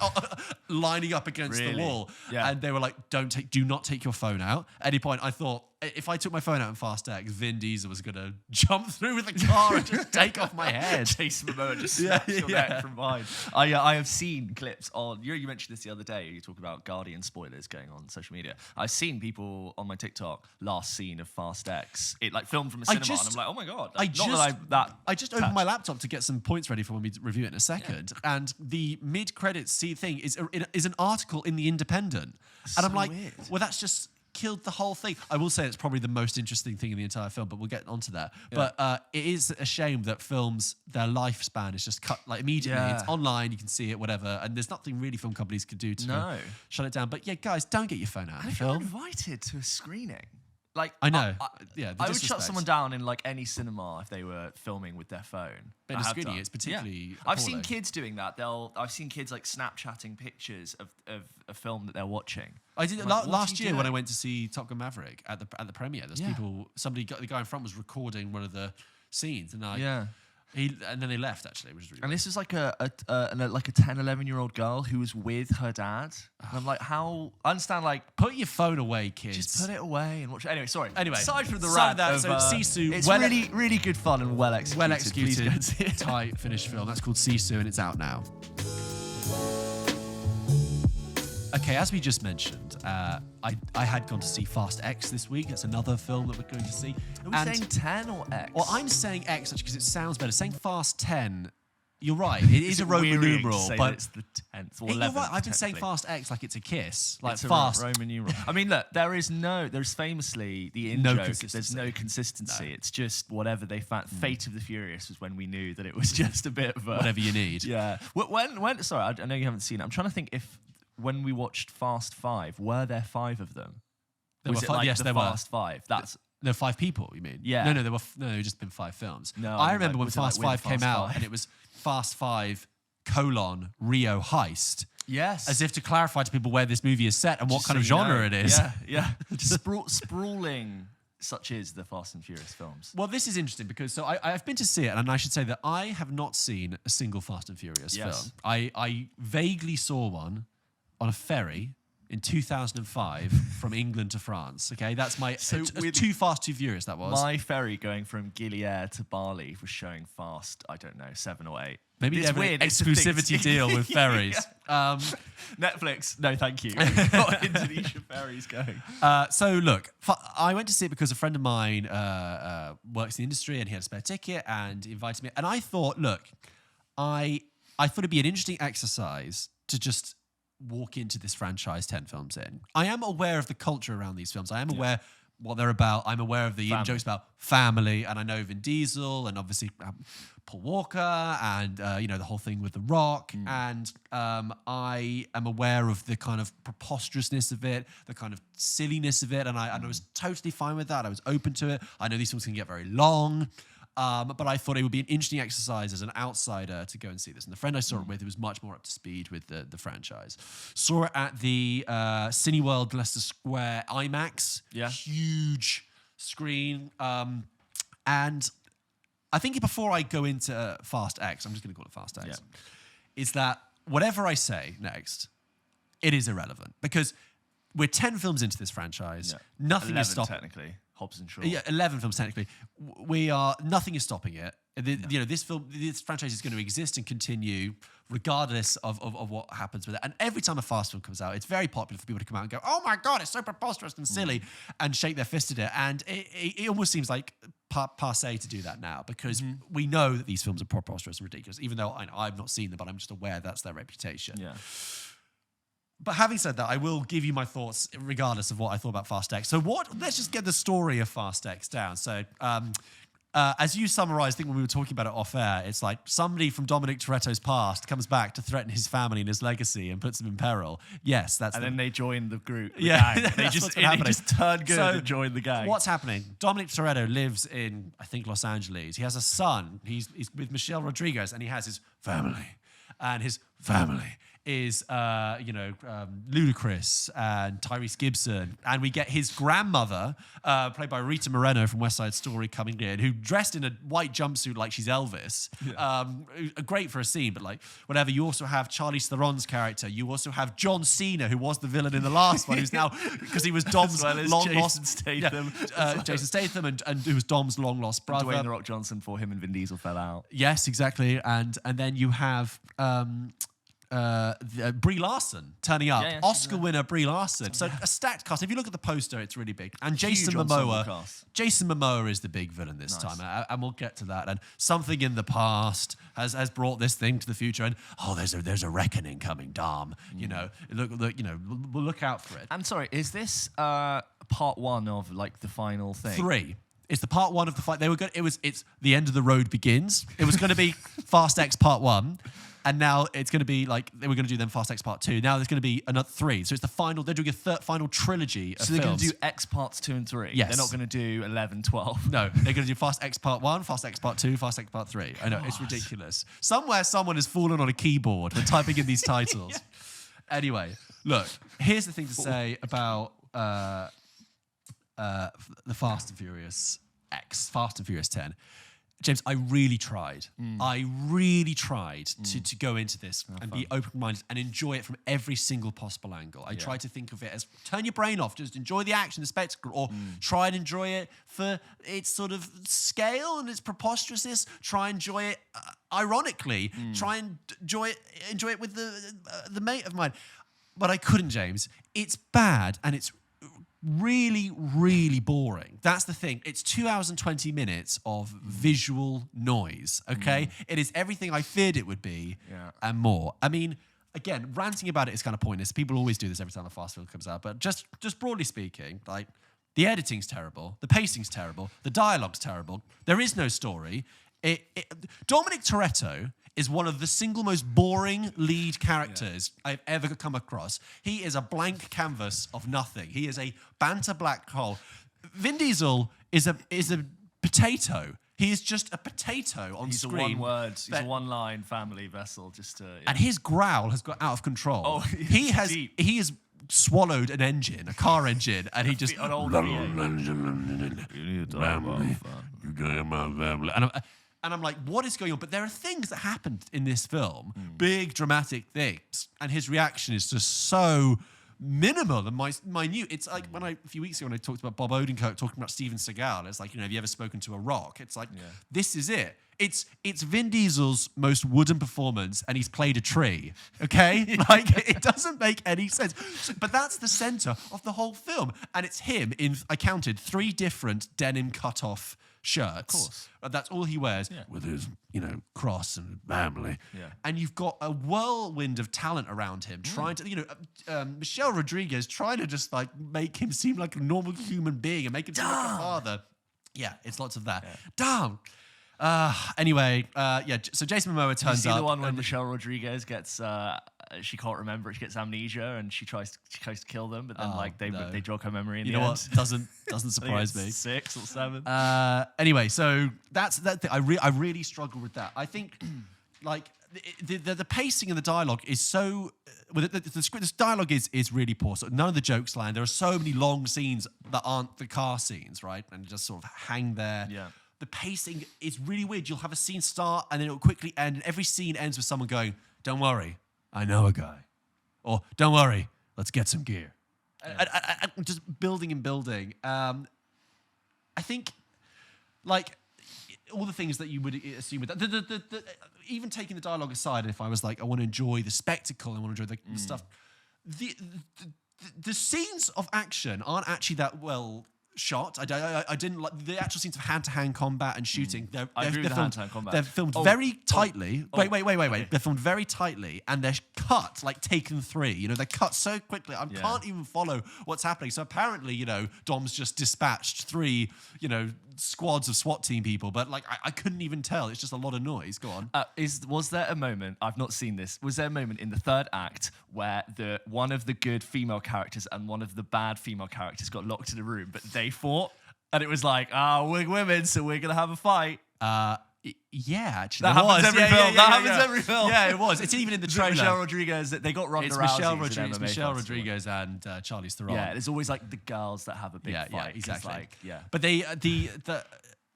S1: lining up against the
S2: Really?
S1: wall,
S2: Yeah.
S1: and they were like, do not take your phone out. At any point, I thought, if I took my phone out in Fast X, Vin Diesel was going to jump through with the car and just take off my head.
S2: Jason Momoa just
S1: Yeah,
S2: snaps your
S1: yeah.
S2: neck from behind. I have seen clips on. You mentioned this the other day. You talk about Guardian spoilers going on social media. I've seen people on my TikTok last scene of Fast X. It like filmed from a cinema, and I'm like, oh my god! Like,
S1: I just opened my laptop to get some points ready for when we review it in a second, and the mid-credits thing is an article in the Independent, and I'm
S2: So
S1: like,
S2: weird.
S1: well, that's just killed the whole thing. I will say it's probably the most interesting thing in the entire film, but we'll get onto that.
S2: Yeah.
S1: But it is a shame that films, their lifespan is just cut like immediately.
S2: Yeah.
S1: It's online, you can see it, whatever, and there's nothing really film companies can do to shut it down. But yeah, guys, don't get your phone out of
S2: And
S1: the
S2: if you're
S1: film.
S2: invited to a screening, like
S1: I know. Yeah, the
S2: I would shut
S1: disrespect.
S2: someone down in like any cinema if they were filming with their phone.
S1: But in
S2: I
S1: a
S2: have
S1: screening,
S2: done.
S1: it's particularly
S2: I've seen
S1: appalling.
S2: kids doing that. I've seen kids like Snapchatting pictures of a film that they're watching.
S1: I did it
S2: I'm like, what
S1: last
S2: are you
S1: year when I
S2: doing?
S1: went to see Top Gun Maverick at the premiere. There's
S2: Yeah.
S1: the guy in front was recording one of the scenes, and And then they left, actually, which is really
S2: And
S1: weird.
S2: this is like a 10, 11-year-old girl who was with her dad. And I'm like, how? I understand, like,
S1: Put your phone away, kids.
S2: just put it away and watch it. Anyway, sorry.
S1: Anyway,
S2: aside from the
S1: aside
S2: rant
S1: that,
S2: of,
S1: so Sisu,
S2: it's
S1: well-
S2: really, really good fun and well executed.
S1: Well
S2: Please go and see
S1: executed,
S2: it.
S1: tight, finished film. That's called Sisu, and it's out now. Okay, as we just mentioned, I had gone to see Fast X this week. It's another film that we're going to see.
S2: Are we saying 10 or X?
S1: Well, I'm saying X actually because it sounds better. Saying Fast 10, you're right. It is a Roman
S2: wearying to
S1: numeral,
S2: say
S1: but
S2: that it's the 10th or 11th.
S1: you're right. I've been saying
S2: technically.
S1: Fast X like it's a kiss, like
S2: It's a
S1: fast.
S2: Roman numeral. I mean, look, there's famously the in
S1: No
S2: joke.
S1: consistency.
S2: There's no consistency.
S1: No.
S2: It's just whatever they found. Fate of the Furious was when we knew that it was just a bit of a
S1: Whatever you need.
S2: Yeah. When sorry, I know you haven't seen it. I'm trying to think if when we watched Fast 5, were there 5 of them?
S1: There
S2: Was
S1: were
S2: it
S1: five-
S2: like
S1: yes,
S2: the
S1: there were.
S2: Fast 5? That's
S1: There were 5 people, you mean?
S2: Yeah.
S1: No, there were just been 5 films.
S2: No,
S1: I
S2: I mean,
S1: remember
S2: like,
S1: when
S2: was it like
S1: Fast
S2: with
S1: 5 came
S2: Fast
S1: out
S2: 5?
S1: and it was Fast 5 : Rio Heist,
S2: yes.
S1: as if to clarify to people where this movie is set and what
S2: Just
S1: kind
S2: so
S1: of
S2: you
S1: genre
S2: know.
S1: it is.
S2: Yeah. Sprawling, such is the Fast and Furious films.
S1: Well, this is interesting because I've been to see it, and I should say that I have not seen a single Fast and Furious
S2: Yes.
S1: film. I vaguely saw one on a ferry in 2005 from England to France. Okay, that's my Too Fast, Too Furious. That was
S2: My ferry going from Gilead to Bali was showing Fast, I don't know, 7 or 8.
S1: maybe they
S2: It's
S1: have an
S2: weird, it's a thing.
S1: exclusivity deal with ferries.
S2: Netflix, no thank you. We've got Indonesia ferries going.
S1: So look, I went to see it because a friend of mine works in the industry and he had a spare ticket and invited me. And I thought, look, I thought it'd be an interesting exercise to just walk into this franchise 10 films in. I am aware of the culture around these films. I am aware what they're about. I'm aware of the jokes about family, and I know Vin Diesel and obviously Paul Walker and the whole thing with The Rock. And I am aware of the kind of preposterousness of it, the kind of silliness of it, and I was totally fine with that. I was open to it. I know these films can get very long. But I thought it would be an interesting exercise as an outsider to go and see this. And the friend I saw it with, who was much more up to speed with the franchise, saw it at the Cineworld Leicester Square IMAX.
S2: Yeah.
S1: Huge screen. And I think before I go into Fast X, I'm just going to call it Fast X, is that whatever I say next, it is irrelevant. Because we're 10 films into this franchise.
S2: Yeah.
S1: Nothing
S2: 11
S1: is stopping.
S2: technically. Hobbs and Shaw.
S1: Yeah, 11 films technically. Nothing is stopping it. This franchise is going to exist and continue regardless of what happens with it. And every time a Fast film comes out, it's very popular for people to come out and go, "Oh my god, it's so preposterous and silly," and shake their fist at it. And it almost seems like passé to do that now because we know that these films are preposterous and ridiculous. Even though I've not seen them, but I'm just aware that's their reputation.
S2: Yeah.
S1: But having said that, I will give you my thoughts regardless of what I thought about Fast X. So let's just get the story of Fast X down. So as you summarized, I think when we were talking about it off air, it's like somebody from Dominic Toretto's past comes back to threaten his family and his legacy and puts them in peril. Yes, that's
S2: Then they join the group.
S1: Yeah,
S2: Gang. They
S1: that's
S2: just
S1: what's happening.
S2: turn good
S1: So,
S2: and join the gang.
S1: What's happening? Dominic Toretto lives in, I think, Los Angeles. He has a son. He's with Michelle Rodriguez, and he has his family. And his family is, Ludacris and Tyrese Gibson. And we get his grandmother, played by Rita Moreno from West Side Story, coming in, who dressed in a white jumpsuit like she's Elvis. Great for a scene, but like, whatever. You also have Charlize Theron's character. You also have John Cena, who was the villain in the last one, who's now, because he was Dom's long-lost...
S2: Statham.
S1: Jason Statham, and who was Dom's long-lost brother.
S2: Dwayne The Rock Johnson for him and Vin Diesel fell out.
S1: Yes, exactly. And then you have Brie Larson turning up.
S2: Yeah,
S1: Oscar winner Brie Larson. So a stacked cast. If you look at the poster, it's really big. And Jason
S2: Huge ensemble
S1: Momoa.
S2: cast.
S1: Jason Momoa is the big villain this time, and we'll get to that. And something in the past has brought this thing to the future. And there's a reckoning coming, Dom. We'll look out for it.
S2: I'm sorry, is this part 1 of like the final thing?
S1: 3. It's the part 1 of the fight. It's the end of the road begins. It was going to be Fast X Part 1, and now it's going to be like they were going to do then Fast X Part 2. Now there's going to be another 3. So it's the final. They're doing a final trilogy of
S2: So they're going
S1: films.
S2: to do X parts 2 and 3.
S1: Yes.
S2: They're not going to do 11, 12.
S1: No, they're going to do Fast X Part 1, Fast X Part 2, Fast X Part 3. I know, it's ridiculous. Somewhere someone has fallen on a keyboard when typing in these titles. Anyway, look, here's the thing to say about the Fast and Furious X, Fast and Furious 10. James, I really tried. I really tried to go into this and be open-minded and enjoy it from every single possible angle. I tried to think of it as turn your brain off, just enjoy the action, the spectacle, or try and enjoy it for its sort of scale and its preposterousness. Try and enjoy it ironically. Try and enjoy it with the mate of mine. But I couldn't, James. It's bad and it's really, really boring. That's the thing. It's 2 hours and 20 minutes of visual noise, okay? It is everything I feared it would be and more. I mean, again, ranting about it is kind of pointless. People always do this every time a fast film comes out. But just broadly speaking, like, the editing's terrible. The pacing's terrible. The dialogue's terrible. There is no story. Dominic Toretto is one of the single most boring lead characters I've ever come across. He is a blank canvas of nothing. He is a banter black hole. Vin Diesel is a potato. He is just a potato on screen.
S2: He's a one-line family vessel.
S1: And his growl has got out of control.
S2: Oh,
S1: he has swallowed an engine, a car engine, and he just...
S2: An old
S1: And I'm like, what is going on? But there are things that happened in this film, big dramatic things, and his reaction is just so minimal and minute. It's like a few weeks ago when I talked about Bob Odenkirk talking about Steven Seagal, it's like, have you ever spoken to a rock? It's like, this is it. It's Vin Diesel's most wooden performance, and he's played a tree. Okay, like it doesn't make any sense. But that's the center of the whole film, and it's him in. I counted 3 different denim cut-off shirts. Of course, that's all he wears with his, cross and family. Yeah. And you've got a whirlwind of talent around him, trying to, Michelle Rodriguez trying to just like make him seem like a normal human being and make him seem like a father. Yeah, it's lots of that. Yeah. Damn. Anyway, so Jason Momoa turns up.
S2: You see the one when Michelle Rodriguez gets, she can't remember it, she gets amnesia and she tries to kill them, but then they jog her memory in the end.
S1: What? Doesn't surprise me.
S2: 6 or 7.
S1: Anyway, so that's that thing. I really struggle with that. I think, like, the pacing and the dialogue is so... the script, this dialogue is really poor. So none of the jokes land. There are so many long scenes that aren't the car scenes, right? And just sort of hang there.
S2: Yeah.
S1: The pacing is really weird. You'll have a scene start and then it'll quickly end. And every scene ends with someone going, "Don't worry, I know a guy." Or, "Don't worry, let's get some gear." Yeah. Just building and building. I think, like, all the things that you would assume with that. Even taking the dialogue aside, if I was like, I want to enjoy the spectacle, I want to enjoy the stuff, the scenes of action aren't actually that well shot. I didn't like the actual scenes of hand-to-hand combat and shooting. They're
S2: hand-to-hand combat.
S1: They're filmed very tightly. Wait. Okay. They're filmed very tightly, and they're cut like Taken 3. They're cut so quickly. I can't even follow what's happening. So apparently, Dom's just dispatched 3, squads of SWAT team people, but like I couldn't even tell. It's just a lot of noise. Go on.
S2: Was there a moment? I've not seen this. Was there a moment in the 3rd act where one of the good female characters and one of the bad female characters got locked in a room, but they fought, and it was like, we're women, so we're gonna have a fight?
S1: Yeah, actually,
S2: that happens every film. That happens every film.
S1: Yeah, it was. It's even in the trailer.
S2: Michelle Rodriguez. They got Ronda Rousey.
S1: It's Michelle Rodriguez and Charlize Theron.
S2: Yeah, there's always like the girls that have a big fight.
S1: Yeah, exactly.
S2: But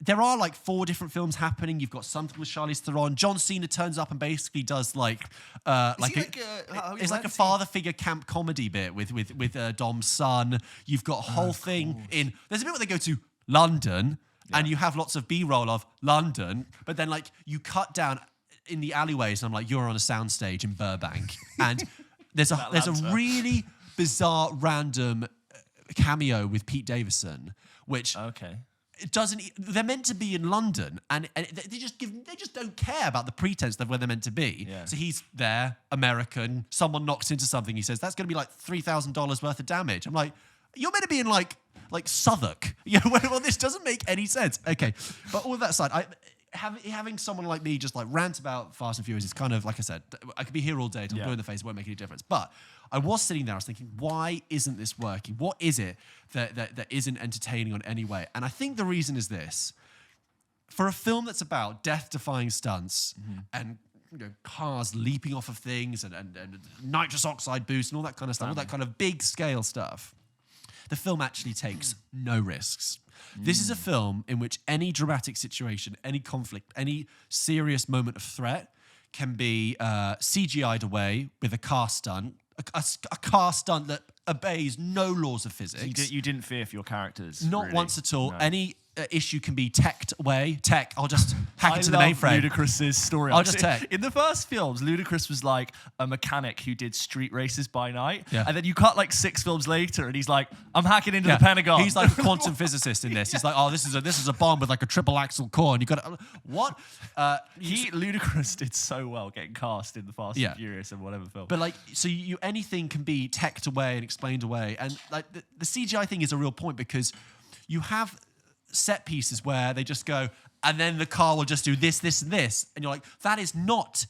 S1: there are like 4 different films happening. You've got something with Charlize Theron. John Cena turns up and basically does it's like a father figure camp comedy bit with Dom's son. You've got a whole thing in. There's a bit where they go to London. Yeah. And you have lots of B-roll of London, but then like you cut down in the alleyways, and I'm like, you're on a soundstage in Burbank, and there's a really bizarre random cameo with Pete Davidson, which it doesn't. They're meant to be in London, and they just don't care about the pretense of where they're meant to be. Yeah. So he's there, American. Someone knocks into something. He says that's going to be like $3,000 worth of damage. I'm like, you're meant to be in like Southwark. Well, this doesn't make any sense. Okay, but all that aside, having someone like me just like rant about Fast and Furious is kind of, like I said, I could be here all day till blue in the face. It won't make any difference. But I was sitting there, I was thinking, why isn't this working? What is it that isn't entertaining on any way? And I think the reason is this. For a film that's about death-defying stunts and cars leaping off of things and nitrous oxide boost and all that kind of stuff, all that kind of big-scale stuff, the film actually takes no risks. This is a film in which any dramatic situation, any conflict, any serious moment of threat can be CGI'd away with a car stunt, a car stunt that obeys no laws of physics.
S2: You didn't fear for your characters.
S1: Not
S2: really.
S1: once at all.
S2: No.
S1: Any issue can be teched away. Tech. I'll just hack into the
S2: love
S1: mainframe.
S2: Ludacris's story.
S1: I'll just tech.
S2: In the first films, Ludacris was like a mechanic who did street races by night.
S1: Yeah.
S2: And then you cut like 6 films later and he's like, I'm hacking into the Pentagon.
S1: He's like a quantum physicist in this. He's like, oh, this is a bomb with like a triple axle core, and you got to what?
S2: Ludacris did so well getting cast in the Fast and Furious and whatever film.
S1: But like, so you anything can be teched away and explained away, and like the CGI thing is a real point because you have set pieces where they just go, and then the car will just do this, this, and this, and you're like, that is not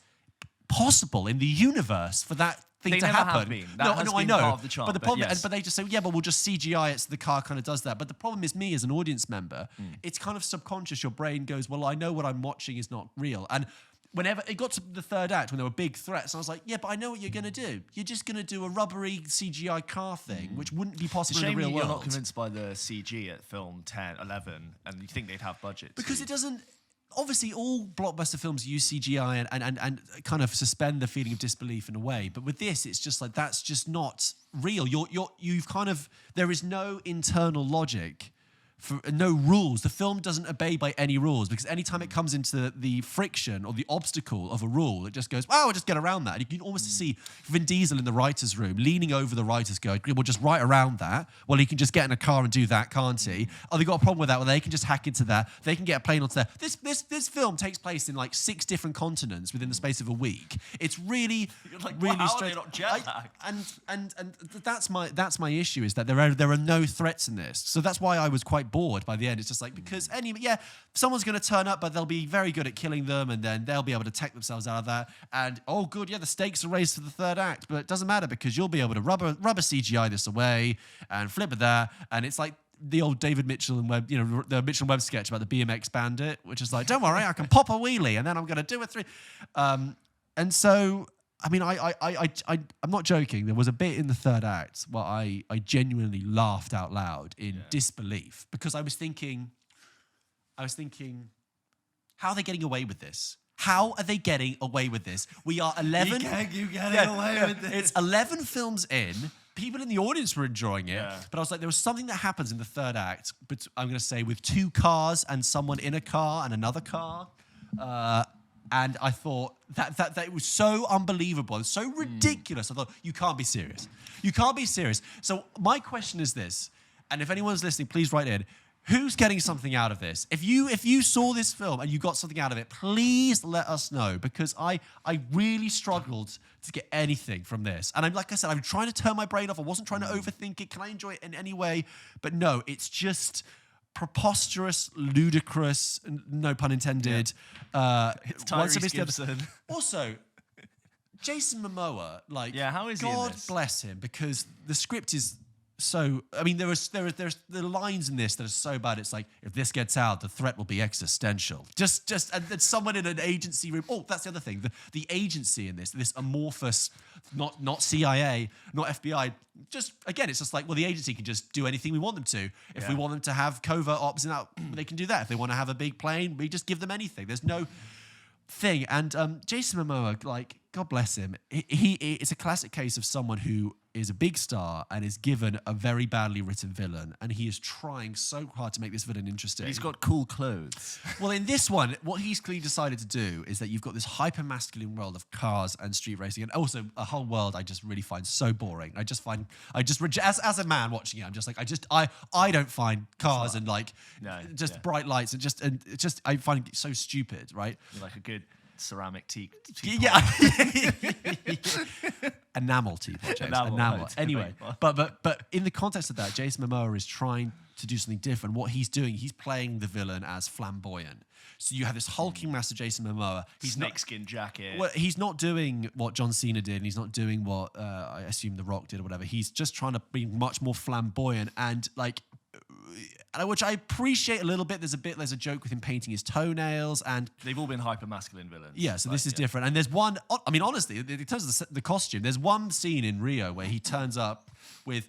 S1: possible in the universe for that thing to happen.
S2: Have been. That has been part of the charm,
S1: but the problem,
S2: yes.
S1: but they just say, yeah, but we'll just CGI it so the car kind of does that. But the problem is, me as an audience member, it's kind of subconscious. Your brain goes, well, I know what I'm watching is not real, and whenever it got to the third act when there were big threats, I was like, yeah, but I know what you're going to do. You're just going to do a rubbery CGI car thing, which wouldn't be possible in the real world.
S2: You're not convinced by the CG at film 10, 11, and you think they'd have budget.
S1: Because it doesn't... Obviously, all blockbuster films use CGI and kind of suspend the feeling of disbelief in a way. But with this, it's just like, that's just not real. You've kind of... There is no internal logic... no rules. The film doesn't obey by any rules because anytime it comes into the friction or the obstacle of a rule, it just goes, oh, we'll just get around that. And you can almost see Vin Diesel in the writer's room leaning over the writers going, we'll just write around that. Well, he can just get in a car and do that, can't he? Oh, they got a problem with that. Well, they can just hack into that. They can get a plane onto there. This film takes place in like 6 different continents within the space of a week. It's really,
S2: You're like,
S1: really
S2: how
S1: strange.
S2: are they not jet lagged?
S1: And that's my issue is that there are no threats in this. So that's why I was quite bored by the end. It's just like, because someone's going to turn up, but they'll be very good at killing them, and then they'll be able to tech themselves out of that. And oh, good, the stakes are raised for the third act, but it doesn't matter because you'll be able to rubber CGI this away and flip it there, and it's like the old David Mitchell and Webb, the Mitchell and Webb sketch about the BMX bandit, which is like, don't worry, I can pop a wheelie, and then I'm going to do a 3. And so. I mean, I'm not joking. There was a bit in the third act where I genuinely laughed out loud in disbelief because I was thinking, how are they getting away with this? How are they getting away with this? We are 11.
S2: You getting away with this?
S1: It's 11 films in. People in the audience were enjoying it, but I was like, there was something that happens in the third act. But I'm going to say with 2 cars and someone in a car and another car. And I thought that it was so unbelievable and so ridiculous. I thought, you can't be serious. You can't be serious. So my question is this, and if anyone's listening, please write in. Who's getting something out of this? If you saw this film and you got something out of it, please let us know because I really struggled to get anything from this. And like I said, I'm trying to turn my brain off. I wasn't trying to overthink it. Can I enjoy it in any way? But no, it's just... preposterous, ludicrous, no pun intended.
S2: It's Tyrese Gibson.
S1: Also, Jason Momoa,
S2: how is he in
S1: God
S2: this?
S1: bless him, because the script is so. I mean, there's the lines in this that are so bad. It's like, if this gets out, the threat will be existential. And there's someone in an agency room. Oh, that's the other thing. The agency in this amorphous, not CIA, not FBI. Just again, it's just like, well, the agency can just do anything we want them to. If we want them to have covert ops and out, they can do that. If they want to have a big plane, we just give them anything. There's no thing. And Jason Momoa, God bless him. It's a classic case of someone who is a big star and is given a very badly written villain, and he is trying so hard to make this villain interesting.
S2: He's got cool clothes.
S1: Well, in this one, what he's clearly decided to do is that you've got this hyper-masculine world of cars and street racing, and also a whole world I just really find so boring. As a man watching it, I'm just like, I don't find cars and bright lights and just I find it so stupid, right?
S2: You're like a good ceramic teapot.
S1: Yeah. Enamel teapot, James. Enamel. Anyway, but in the context of that, Jason Momoa is trying to do something different. What he's doing, he's playing the villain as flamboyant. So you have this hulking mass of Jason Momoa.
S2: Snakeskin jacket.
S1: Well, he's not doing what John Cena did, and he's not doing what I assume The Rock did or whatever. He's just trying to be much more flamboyant and which I appreciate a little bit. There's a joke with him painting his toenails, and
S2: they've all been hyper masculine villains.
S1: Yeah, so this is different. And there's one. I mean, honestly, in terms of the costume, there's one scene in Rio where he turns up with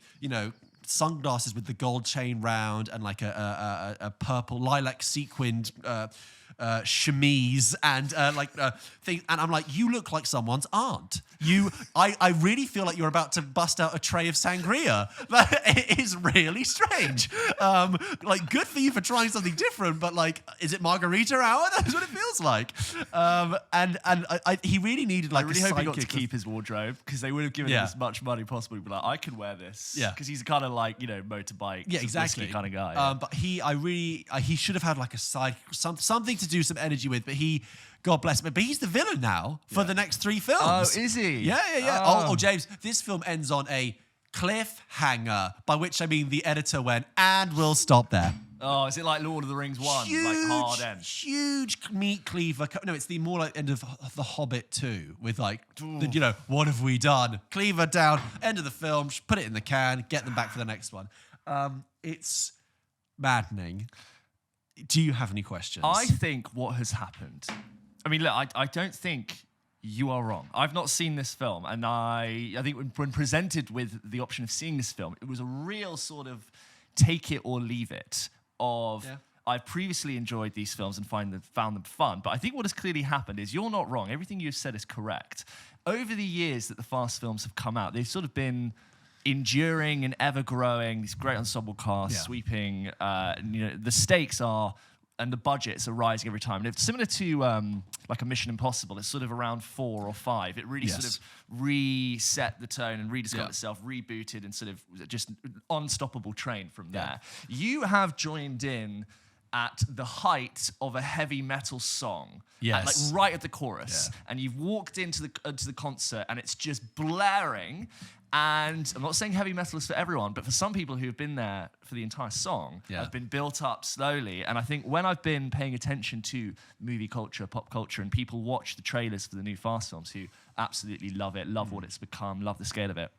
S1: sunglasses with the gold chain round and like a purple lilac sequined chemise and thing, and I'm like, you look like someone's aunt. I really feel like you're about to bust out a tray of sangria. It is really strange. Like, good for you for trying something different, but like, is it margarita hour? That's what it feels like. He really needed like.
S2: I really hope he got to keep his wardrobe, because they would have given him as much money possible. He'd be like, I can wear this.
S1: Yeah,
S2: because he's kind of like, motorbike.
S1: Yeah, exactly.
S2: Kind of guy.
S1: But he should have had like a side something to do some energy with. But God bless him. But he's the villain now for the next 3 films.
S2: Oh, is he?
S1: Yeah. Oh, James, this film ends on a cliffhanger, by which I mean the editor went, and we'll stop there.
S2: Oh, is it like Lord of the Rings 1? Like hard end?
S1: Huge meat cleaver. No, it's the more like end of The Hobbit 2 with like, what have we done? Cleaver down, end of the film, put it in the can, get them back for the next one. It's maddening. Do you have any questions?
S2: I think what has happened... I mean, look, I don't think you are wrong. I've not seen this film, and I think when presented with the option of seeing this film, it was a real sort of take it or leave it of... Yeah. I've previously enjoyed these films and found them fun, but I think what has clearly happened is you're not wrong. Everything you've said is correct. Over the years that the Fast films have come out, they've sort of been enduring and ever-growing, these great ensemble casts, sweeping... the stakes are... and the budgets are rising every time. And it's similar to like a Mission Impossible. It's sort of around 4 or 5. It really sort of reset the tone and rediscovered itself, rebooted, and sort of just unstoppable train from there. You have joined in at the height of a heavy metal song.
S1: Yes.
S2: Like right at the chorus. Yeah. And you've walked into the concert and it's just blaring. And I'm not saying heavy metal is for everyone, but for some people who have been there for the entire song, has been built up slowly. And I think when I've been paying attention to movie culture, pop culture, and people watch the trailers for the new Fast films who absolutely love it, love what it's become, love the scale of it,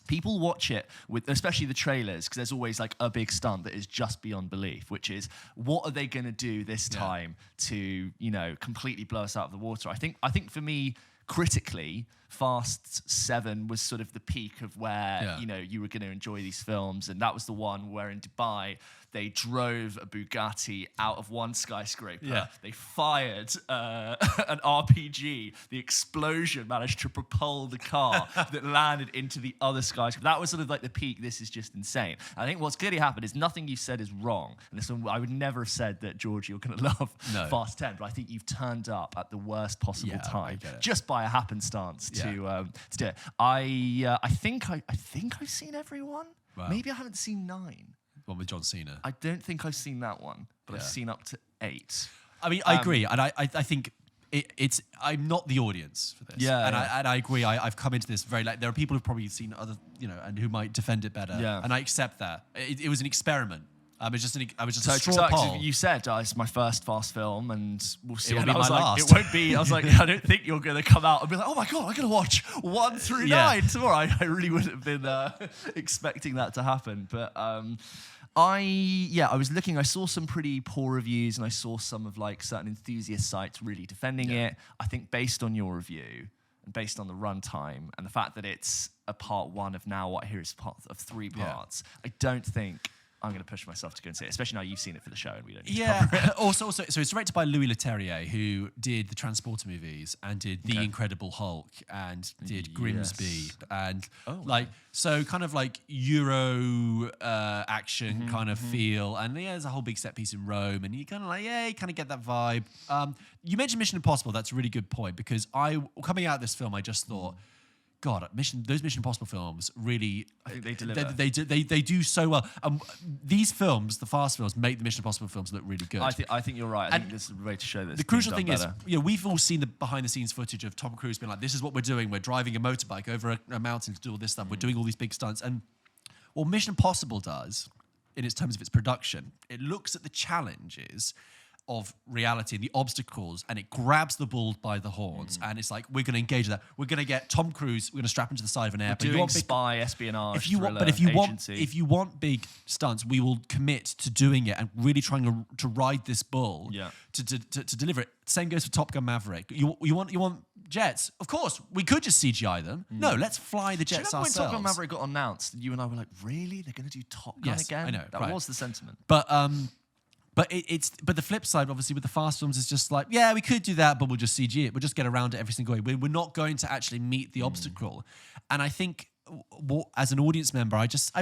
S2: people watch it with, especially the trailers, because there's always like a big stunt that is just beyond belief, which is, what are they going to do this time to, completely blow us out of the water? I think for me, critically, Fast 7 was sort of the peak of where, you were going to enjoy these films. And that was the one where in Dubai, they drove a Bugatti out of one skyscraper. Yeah. They fired an RPG. The explosion managed to propel the car that landed into the other skyscraper. That was sort of like the peak. This is just insane. I think what's clearly happened is nothing you said is wrong. And this one, I would never have said that, George, you're going to love Fast 10. But I think you've turned up at the worst possible time, just by a happenstance to do it. I think I've seen everyone. Wow. Maybe I haven't seen 9.
S1: One with John Cena.
S2: I don't think I've seen that one, but I've seen up to 8.
S1: I mean, I agree, and I think it's. I'm not the audience for this.
S2: Yeah,
S1: and I agree. I've come into this very late. There are people who've probably seen other, and who might defend it better. Yeah. And I accept that. It was an experiment. I was just a straw poll.
S2: You said it's my first Fast film, and we'll see.
S1: It'll be my last.
S2: It won't be. I was like, I don't think you're going to come out and be like, oh my God, I'm going to watch 1 through 9 tomorrow. I really wouldn't have been expecting that to happen. But I was looking. I saw some pretty poor reviews, and I saw some of like certain enthusiast sites really defending it. I think based on your review and based on the runtime and the fact that it's a part 1 of now what I hear is part of 3 parts, I don't think I'm going to push myself to go and see it, especially now you've seen it for the show and we don't need to cover it.
S1: Also, so it's directed by Louis Leterrier, who did the Transporter movies and did The Incredible Hulk and did Grimsby and so kind of like Euro action kind of feel. And there's a whole big set piece in Rome, and you kind of like, you kind of get that vibe. You mentioned Mission Impossible. That's a really good point, because coming out of this film, I just thought, God, those Mission Impossible films really,
S2: I think they deliver.
S1: They do so well. These films, the Fast films, make the Mission Impossible films look really good.
S2: I think you're right. I think this is a way to show this.
S1: The crucial thing is, we've all seen the behind-the-scenes footage of Tom Cruise being like, "This is what we're doing. We're driving a motorbike over a mountain to do all this stuff. We're doing all these big stunts." And what Mission Impossible does, in its terms of its production, it looks at the challenges of reality and the obstacles, and it grabs the bull by the horns, and it's like, we're going to engage that. We're going to get Tom Cruise. We're going to strap him to the side of an airplane.
S2: Doing spy espionage.
S1: If you want big stunts, we will commit to doing it and really trying to ride this bull to deliver it. Same goes for Top Gun Maverick. You want jets. Of course, we could just CGI them. No, let's fly the jets ourselves.
S2: When Top Gun Maverick got announced, you and I were like, really? They're going to do Top Gun again?
S1: I know.
S2: That was the sentiment.
S1: But but the flip side, obviously, with the fast films is just like, yeah, we could do that, but we'll just CG it. We'll just get around it every single way. We're not going to actually meet the obstacle. And I think, as an audience member, I've just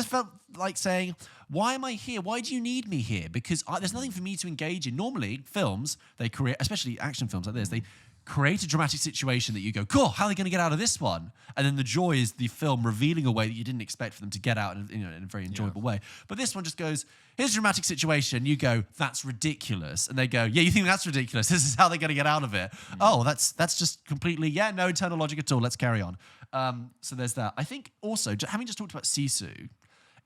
S1: felt like saying, why am I here? Why do you need me here? Because there's nothing for me to engage in. Normally, films, they create, especially action films like this, they create a dramatic situation that you go, cool, how are they going to get out of this one? And then the joy is the film revealing a way that you didn't expect for them to get out in a very enjoyable way. But this one just goes, here's a dramatic situation. You go, that's ridiculous. And they go, yeah, you think that's ridiculous? This is how they're going to get out of it. Oh, that's just completely, no internal logic at all. Let's carry on. So there's that. I think also, having just talked about SISU,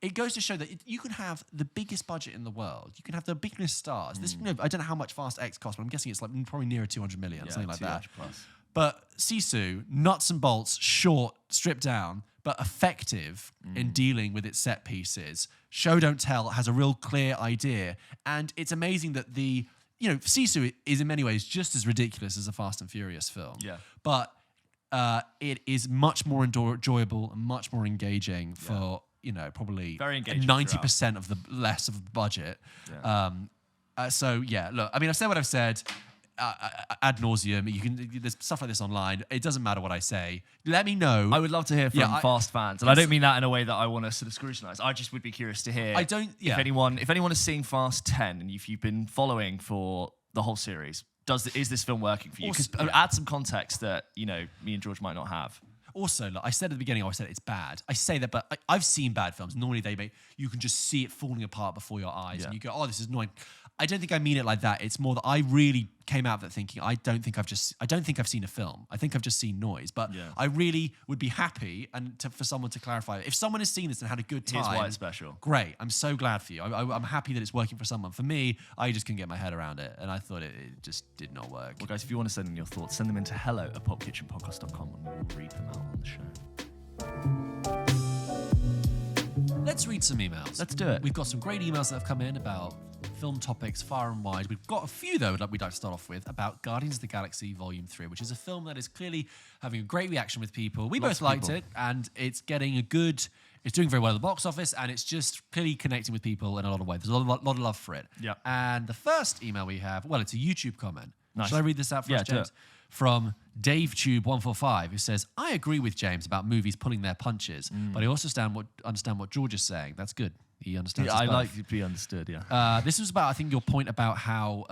S1: it goes to show that you can have the biggest budget in the world. You can have the biggest stars. This, I don't know how much Fast X cost, but I'm guessing it's like probably nearer 200 million, something like that.
S2: Plus.
S1: But SISU, nuts and bolts, short, stripped down, but effective in dealing with its set pieces. Show don't tell, has a real clear idea. And it's amazing that SISU is in many ways just as ridiculous as a Fast and Furious film.
S2: Yeah.
S1: But it is much more enjoyable and much more engaging for probably 90% of the less of the budget. Yeah. Look, I mean, I've said what I've said ad nauseum. There's stuff like this online. It doesn't matter what I say. Let me know.
S2: I would love to hear from Fast fans, and I don't mean that in a way that I want to sort of scrutinise. I just would be curious to hear. If anyone is seeing Fast 10, and if you've been following for the whole series, is this film working for you? Because add some context that me and George might not have.
S1: Also, I said at the beginning, I said it's bad. I say that, but I've seen bad films. Normally, you can just see it falling apart before your eyes, and you go, "Oh, this is annoying." I don't think I mean it like that. It's more that I really came out of it thinking, I don't think I've seen a film. I think I've just seen noise. But I really would be happy for someone to clarify. If someone has seen this and had a good time,
S2: here's why it's special.
S1: Great. I'm so glad for you. I'm happy that it's working for someone. For me, I just couldn't get my head around it, and I thought it just did not work.
S2: Well, guys, if you want to send in your thoughts, send them into hello@popkitchenpodcast.com, and we'll read them out on the show.
S1: Let's read some emails.
S2: Let's do it.
S1: We've got some great emails that have come in about film topics far and wide. We've got a few, though, that we'd like to start off with about Guardians of the Galaxy Volume 3, which is a film that is clearly having a great reaction with people. We both liked it, and it's getting it's doing very well at the box office, and it's just clearly connecting with people in a lot of ways. There's a lot of love for it.
S2: Yeah.
S1: And the first email we have, it's a YouTube comment.
S2: Nice.
S1: Shall I read this out for us, James? From DaveTube145, who says, I agree with James about movies pulling their punches, but I also understand what George is saying. That's good. He understands.
S2: Yeah, I like to be understood,
S1: This was about, I think, your point about how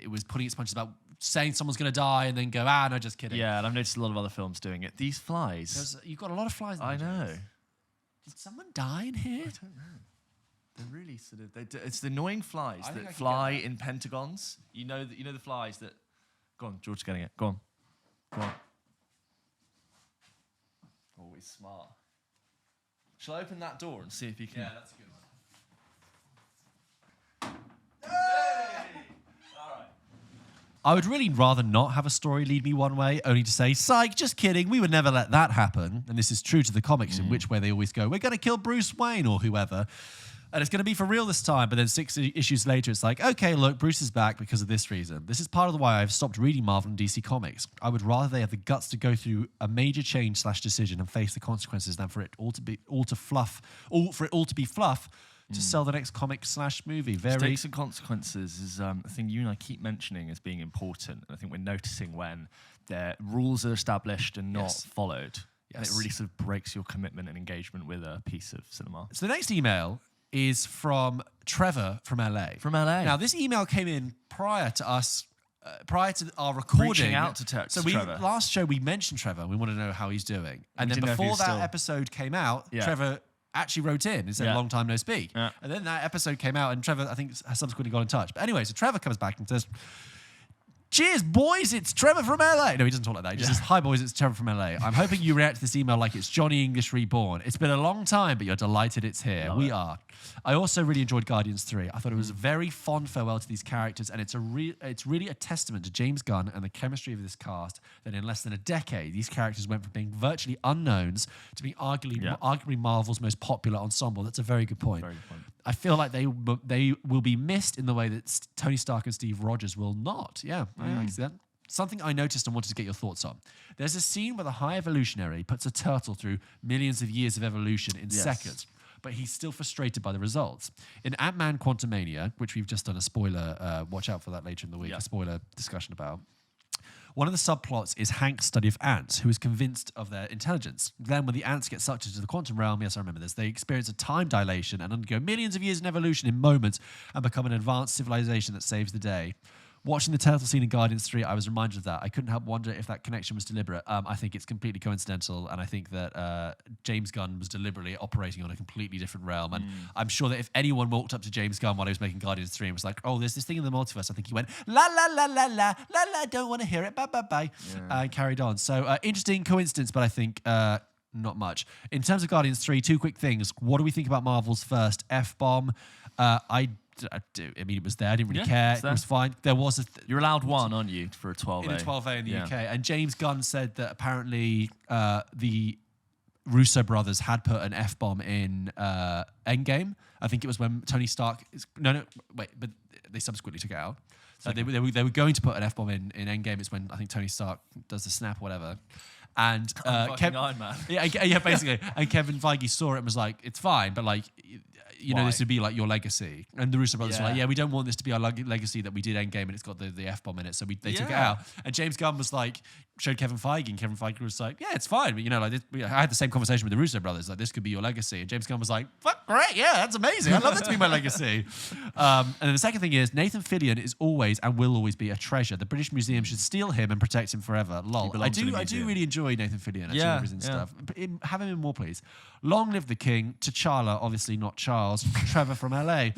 S1: it was pulling its punches, about saying someone's going to die and then go, no, just kidding.
S2: Yeah, and I've noticed a lot of other films doing it. These flies.
S1: You've got a lot of flies in
S2: I know.
S1: James. Did someone die in here?
S2: I don't know. They're really sort of... It's the annoying flies that fly in pentagons. You know the flies that... Go on, George's getting it. Go on. Always smart. Shall I open that door and see if you can...
S1: Yeah, that's a good one.
S2: Hey! All right.
S1: I would really rather not have a story lead me one way, only to say, psych, just kidding, we would never let that happen. And this is true to the comics, in which way they always go, we're going to kill Bruce Wayne or whoever. And it's going to be for real this time. But then 6 issues later, it's like, okay, look, Bruce is back because of this reason. This is part of why I've stopped reading Marvel and DC comics. I would rather they have the guts to go through a major change / decision and face the consequences than for it all to be fluff to sell the next comic / movie.
S2: Stakes and consequences is a thing you and I keep mentioning as being important. And I think we're noticing when their rules are established and not followed. Yes. And it really sort of breaks your commitment and engagement with a piece of cinema.
S1: So the next email is from Trevor from LA.
S2: From LA.
S1: Now, this email came in prior to our recording.
S2: Reaching out to Trevor.
S1: Last show, we mentioned Trevor. We want to know how he's doing. And then before that episode came out, Trevor actually wrote in and said, long time no speak. Yeah. And then that episode came out, and Trevor, I think, has subsequently got in touch. But anyway, so Trevor comes back and says, cheers, boys, it's Trevor from LA. No, he doesn't talk like that. He just says, hi, boys, it's Trevor from LA. I'm hoping you react to this email like it's Johnny English Reborn. It's been a long time, but you're delighted it's here. We are. I also really enjoyed Guardians 3. I thought it was a very fond farewell to these characters, and it's really a testament to James Gunn and the chemistry of this cast that in less than a decade, these characters went from being virtually unknowns to being arguably Marvel's most popular ensemble. That's a very good point.
S2: Very good point.
S1: I feel like they will be missed in the way that Tony Stark and Steve Rogers will not. Yeah, I see that. Something I noticed and wanted to get your thoughts on. There's a scene where the High Evolutionary puts a turtle through millions of years of evolution in seconds, but he's still frustrated by the results. In Ant-Man Quantumania, which we've just done a spoiler, watch out for that later in the week, a spoiler discussion about, one of the subplots is Hank's study of ants, who is convinced of their intelligence. Then when the ants get sucked into the quantum realm, yes, I remember this, they experience a time dilation and undergo millions of years in evolution in moments and become an advanced civilization that saves the day. Watching the turtle scene in Guardians 3, I was reminded of that. I couldn't help wonder if that connection was deliberate. I think it's completely coincidental, and I think that James Gunn was deliberately operating on a completely different realm. And I'm sure that if anyone walked up to James Gunn while he was making Guardians 3 and was like, oh, there's this thing in the multiverse, I think he went, la, la, la, la, la, la, la, don't want to hear it, bye, bye, bye, and carried on. So interesting coincidence, but I think not much. In terms of Guardians 3, two quick things. What do we think about Marvel's first F-bomb? I mean, it was there. I didn't really care. It was fine. There was
S2: you're allowed one, aren't you, for a 12A?
S1: In a 12A in the UK. And James Gunn said that apparently the Russo brothers had put an F-bomb in Endgame. I think it was when Tony Stark... but they subsequently took it out. So they were going to put an F-bomb in Endgame. It's when I think Tony Stark does the snap or whatever. And
S2: Iron Man.
S1: Yeah, basically. And Kevin Feige saw it and was like, it's fine, but like... You know, this would be like your legacy. And the Russo brothers were like, we don't want this to be our legacy that we did Endgame and it's got the F-bomb in it. So they took it out. And James Gunn was like, showed Kevin Feige, and Kevin Feige was like, yeah, it's fine. But, you know, like I had the same conversation with the Russo brothers, like, this could be your legacy. And James Gunn was like, fuck, great, yeah, that's amazing. I'd love that to be my legacy. And then the second thing is, Nathan Fillion is always and will always be a treasure. The British Museum should steal him and protect him forever. Lol. I do really enjoy Nathan Fillion. And stuff. Have him in more, please. Long live the king. T'Challa, obviously not Charles. Trevor from LA.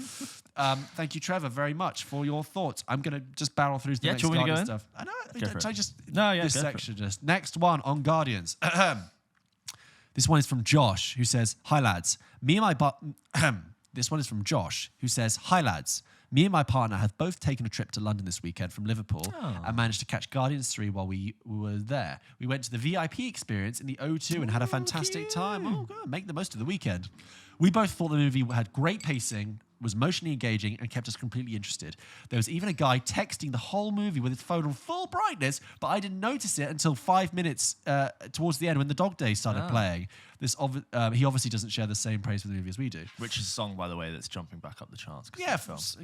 S1: Thank you, Trevor, very much for your thoughts. I'm going to just barrel through the next Guardians stuff. I know. This section just. Next one on Guardians. This one is from Josh, who says, hi, lads. This one is from Josh, who says, hi, lads. Me and my partner have both taken a trip to London this weekend from Liverpool and managed to catch Guardians 3 while we were there. We went to the VIP experience in the O2 and had a fantastic time. Oh, God, make the most of the weekend. We both thought the movie had great pacing, was emotionally engaging, and kept us completely interested. There was even a guy texting the whole movie with his phone on full brightness, but I didn't notice it until 5 minutes towards the end when the Dog Days started playing. He obviously doesn't share the same praise for the movie as we do.
S2: Which is a song, by the way, that's jumping back up the charts.
S1: Yeah,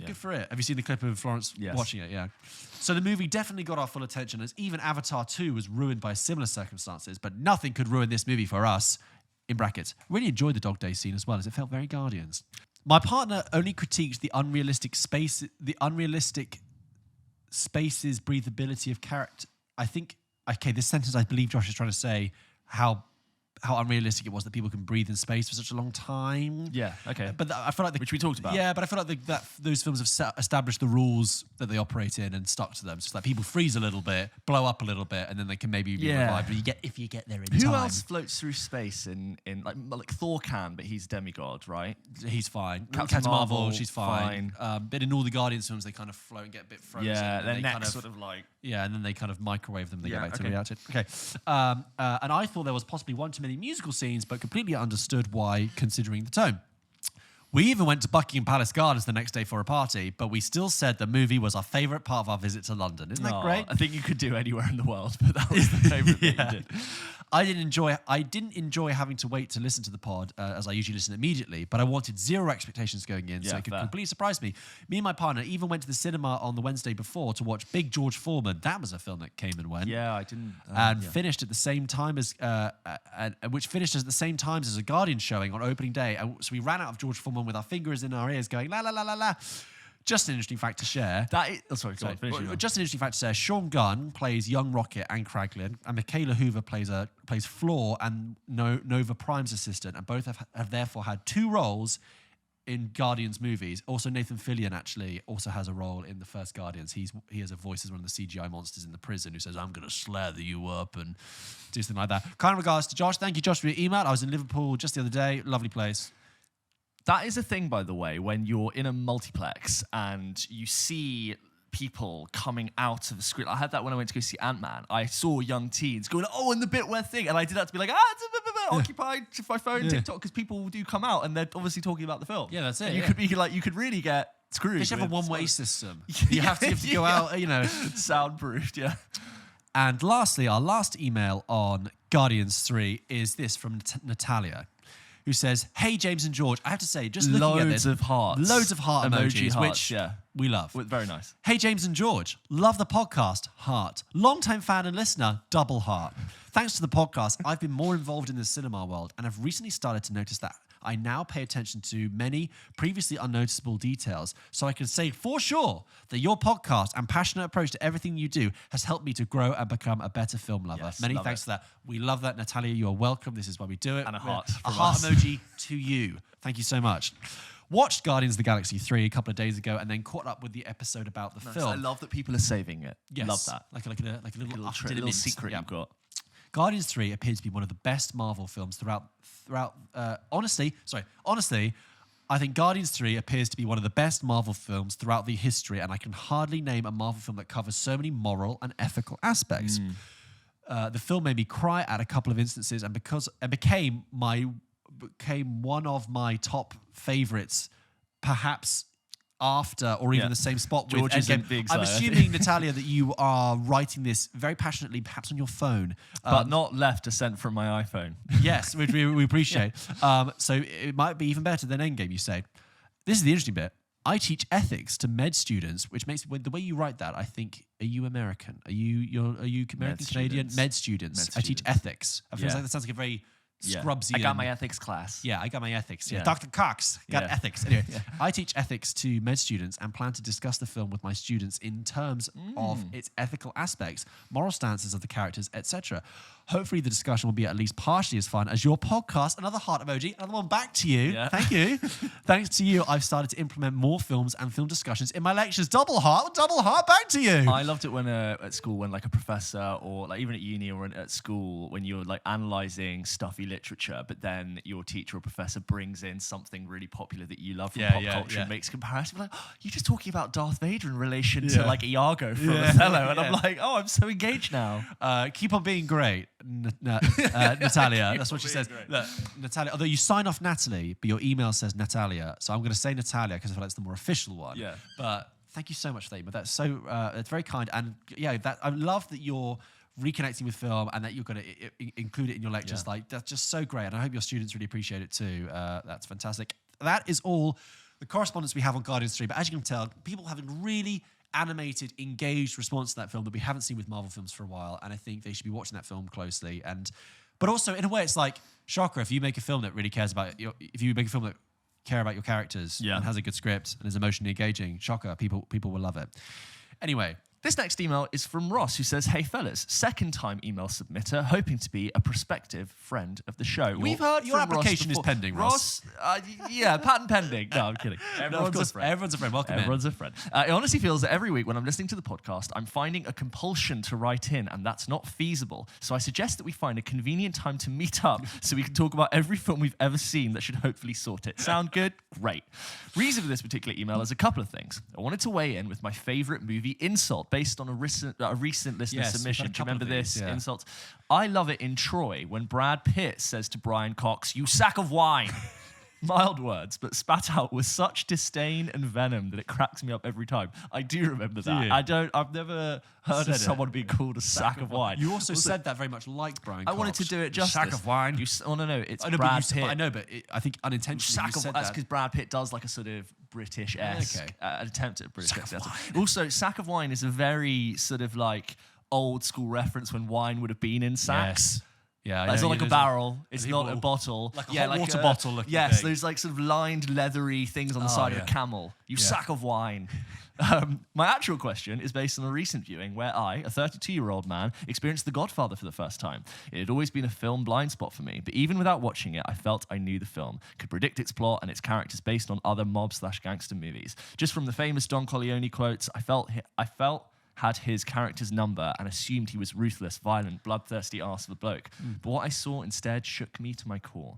S1: good for it. Have you seen the clip of Florence watching it? Yeah. So the movie definitely got our full attention, as even Avatar 2 was ruined by similar circumstances, but nothing could ruin this movie for us. In brackets, really enjoyed the Dog Day scene as well, as it felt very Guardians. My partner only critiqued the unrealistic spaces, breathability of character. I think, this sentence I believe Josh is trying to say how unrealistic it was that people can breathe in space for such a long time.
S2: Yeah, okay.
S1: But I feel like
S2: which we talked about.
S1: Yeah, but I feel like those films have established the rules that they operate in and stuck to them. So like people freeze a little bit, blow up a little bit, and then they can maybe be revived. But if you get there in time.
S2: Who else floats through space in like Thor can, but he's demigod, right?
S1: He's fine. Captain Marvel, she's fine. But in all the Guardians films, they kind of float and get a bit frozen.
S2: Yeah, their necks sort of like...
S1: Yeah, and then they kind of microwave them. They get back to reality. Okay. And I thought there was possibly one too many musical scenes, but completely understood why, considering the tone. We even went to Buckingham Palace Gardens the next day for a party, but we still said the movie was our favourite part of our visit to London. Isn't that great?
S2: I think you could do anywhere in the world, but that was the favourite thing you did.
S1: I didn't enjoy having to wait to listen to the pod, as I usually listen immediately, but I wanted zero expectations going in, so it could completely surprise me. Me and my partner even went to the cinema on the Wednesday before to watch Big George Foreman. That was a film that came and went.
S2: Yeah, I didn't.
S1: Finished at the same time as, which finished at the same times as a Guardian showing on opening day. So we ran out of George Foreman with our fingers in our ears going, la, la, la, la, la. Just an interesting fact to share. Just an interesting fact to share. Sean Gunn plays young Rocket and Kraglin, and Michaela Hoover plays Floor and Nova Prime's assistant, and both have therefore had two roles in Guardians movies. Also, Nathan Fillion actually also has a role in the first Guardians. He has a voice as one of the CGI monsters in the prison who says, I'm going to slather you up and do something like that. Kind regards to Josh. Thank you, Josh, for your email. I was in Liverpool just the other day. Lovely place.
S2: That is a thing, by the way, when you're in a multiplex and you see people coming out of the screen. I had that when I went to go see Ant-Man. I saw young teens going, oh, and the bit where thing. And I did that to be like, occupied my phone, TikTok, because people do come out and they're obviously talking about the film.
S1: Yeah, that's it.
S2: And you could really get screwed.
S1: They should have a one-way system. You have to go out,
S2: soundproofed, yeah.
S1: And lastly, our last email on Guardians 3 is this from Natalia, who says, "Hey, James and George, I have to say, just looking at this,
S2: Loads of hearts.
S1: loads of heart emojis,
S2: hearts,
S1: which we love.
S2: Very nice.
S1: Hey, James and George, love the podcast, heart. Longtime fan and listener, double heart. Thanks to the podcast, I've been more involved in the cinema world and have recently started to notice that I now pay attention to many previously unnoticeable details. So I can say for sure that your podcast and passionate approach to everything you do has helped me to grow and become a better film lover."
S2: Yes,
S1: Many thanks for that. We love that, Natalia. You are welcome. This is why we do it.
S2: And a heart
S1: A
S2: from
S1: heart
S2: us.
S1: emoji to you. Thank you so much. Watched Guardians of the Galaxy 3 a couple of days ago and then caught up with the episode about the film.
S2: I love that people are saving it.
S1: Yes.
S2: Love that.
S1: Like a little
S2: Little secret you've got.
S1: Guardians 3 appears to be one of the best Marvel films honestly, I think Guardians 3 appears to be one of the best Marvel films throughout the history, and I can hardly name a Marvel film that covers so many moral and ethical aspects. The film made me cry at a couple of instances and became one of my top favorites, perhaps after or even the same spot with
S2: George isn't
S1: Endgame.
S2: being
S1: I'm
S2: so,
S1: assuming, Natalia, that you are writing this very passionately, perhaps on your phone.
S2: But not left to send from my iPhone.
S1: Yes, which we appreciate. So it might be even better than Endgame, you say. This is the interesting bit. I teach ethics to med students, which makes the way you write that, I think, are you American? Are you American, Canadian? Med students. I teach ethics. I feel like that sounds like a very Scrubsy.
S2: I got my ethics class.
S1: Yeah, I got my ethics. Yeah.
S2: Yeah.
S1: Dr. Cox got
S2: Yeah.
S1: ethics. Anyway, I teach ethics to med students and plan to discuss the film with my students in terms of its ethical aspects, moral stances of the characters, etc. Hopefully the discussion will be at least partially as fun as your podcast. Another heart emoji. Another one back to you.
S2: Yeah.
S1: Thank you. Thanks to you, I've started to implement more films and film discussions in my lectures. Double heart back to you.
S2: I loved it when at school, when like a professor or like even at uni or at school, when you're like analysing stuffy literature, but then your teacher or professor brings in something really popular that you love from pop culture and makes comparison. Like, oh, you're just talking about Darth Vader in relation to like Iago from Othello. And I'm like, oh, I'm so engaged now.
S1: Keep on being great, Natalia. That's what she says. Look, Natalia, although you sign off Natalie, but your email says Natalia. So I'm going to say Natalia because I feel like it's the more official one.
S2: Yeah.
S1: But thank you so much for that email. That's so, it's very kind. And yeah, I love that you're reconnecting with film and that you're going to include it in your lectures.
S2: Yeah.
S1: Like, that's just so great. And I hope your students really appreciate it too. That's fantastic. That is all the correspondence we have on Guardians 3. But as you can tell, people have a really animated, engaged response to that film that we haven't seen with Marvel films for a while. And I think they should be watching that film closely. But also, in a way, it's like, shocker, if you make a film that really cares about if you make a film that care about your characters and has a good script and is emotionally engaging, shocker, people will love it. Anyway.
S2: This next email is from Ross, who says, "Hey fellas, second time email submitter, hoping to be a prospective friend of the show." We've heard
S1: your
S2: from
S1: application
S2: Ross
S1: is pending, Ross.
S2: Yeah, patent pending. No, I'm kidding.
S1: Everyone's a friend. Welcome in.
S2: Everyone's a friend. It honestly feels that every week when I'm listening to the podcast, I'm finding a compulsion to write in, and that's not feasible. So I suggest that we find a convenient time to meet up so we can talk about every film we've ever seen that should hopefully sort it. Sound good? Great. Reason for this particular email is a couple of things. I wanted to weigh in with my favorite movie, Insult, based on a recent listener submission. Do you remember this?
S1: Yeah.
S2: Insult. I love it in Troy when Brad Pitt says to Brian Cox, "You sack of wine." Mild words, but spat out with such disdain and venom that it cracks me up every time. I do remember that. I've never heard of someone being called a sack of wine.
S1: You also said that very much like Brian Cox.
S2: I wanted to do it justice.
S1: Sack of wine.
S2: No, it's
S1: I know,
S2: Brad Pitt.
S1: I know, but I think unintentionally you said
S2: that's
S1: that.
S2: because Brad Pitt does like a sort of British-esque attempt at a British accent. Also, sack of wine is a very sort of like old school reference when wine would have been in sacks.
S1: Yes. Yeah,
S2: it's not like a barrel. It's not a bottle.
S1: Like a hot water bottle looking
S2: Yes,
S1: thing.
S2: there's like sort of lined leathery things on the side of a camel. You sack of wine. My actual question is based on a recent viewing where I, a 32-year-old man, experienced The Godfather for the first time. It had always been a film blind spot for me, but even without watching it, I felt I knew the film, could predict its plot and its characters based on other mob/gangster movies. Just from the famous Don Corleone quotes, I felt had his character's number and assumed he was ruthless, violent, bloodthirsty arse of a bloke. But what I saw instead shook me to my core.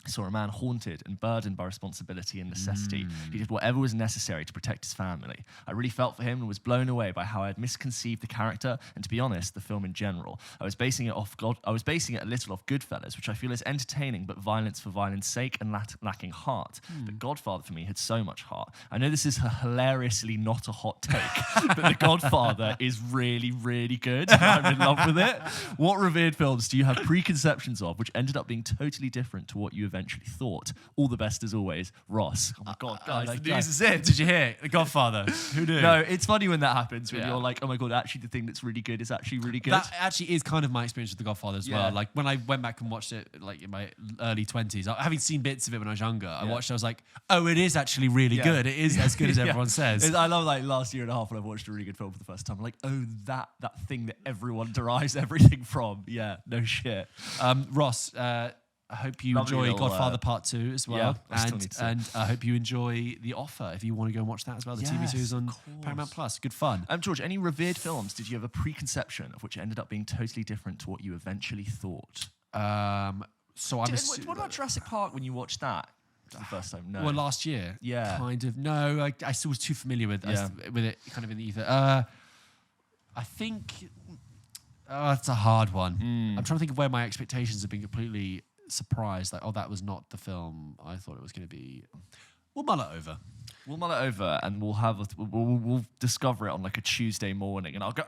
S2: I saw a man haunted and burdened by responsibility and necessity. He did whatever was necessary to protect his family. I really felt for him and was blown away by how I had misconceived the character and, to be honest, the film in general. I was basing it a little off Goodfellas, which I feel is entertaining but violence for violence sake and lacking heart. But Godfather for me had so much heart. I know this is hilariously not a hot take, but The Godfather is really, really good. I'm in love with it. What revered films do you have preconceptions of which ended up being totally different to what you eventually thought? All the best as always, Ross. Oh my God, guys, the news is in.
S1: Did you hear The Godfather? Who knew?
S2: No, it's funny when that happens, when you're like, oh my God, actually the thing that's really good is actually really good.
S1: That actually is kind of my experience with The Godfather as well. Like when I went back and watched it like in my early 20s, having seen bits of it when I was younger, I watched it, I was like, oh, it is actually really good. It is as good as everyone says.
S2: I love like last year and a half when I watched a really good film for the first time. I'm like, oh, that thing that everyone derives everything from. Yeah, no shit.
S1: Ross, I hope you enjoy Godfather Part 2 as well. And I hope you enjoy The Offer if you want to go and watch that as well. The TV series on Paramount Plus. Good fun.
S2: George, any revered films did you have a preconception of which ended up being totally different to what you eventually thought? What about Jurassic Park when you watched that for the first time? No.
S1: Well, last year.
S2: Yeah.
S1: Kind of. No, I still was too familiar with it kind of in the ether. I think it's a hard one. I'm trying to think of where my expectations have been completely surprised. Like, oh, that was not the film I thought it was going to be. We'll mull it over.
S2: We'll mull it over, and we'll discover it on like a Tuesday morning, and I'll go,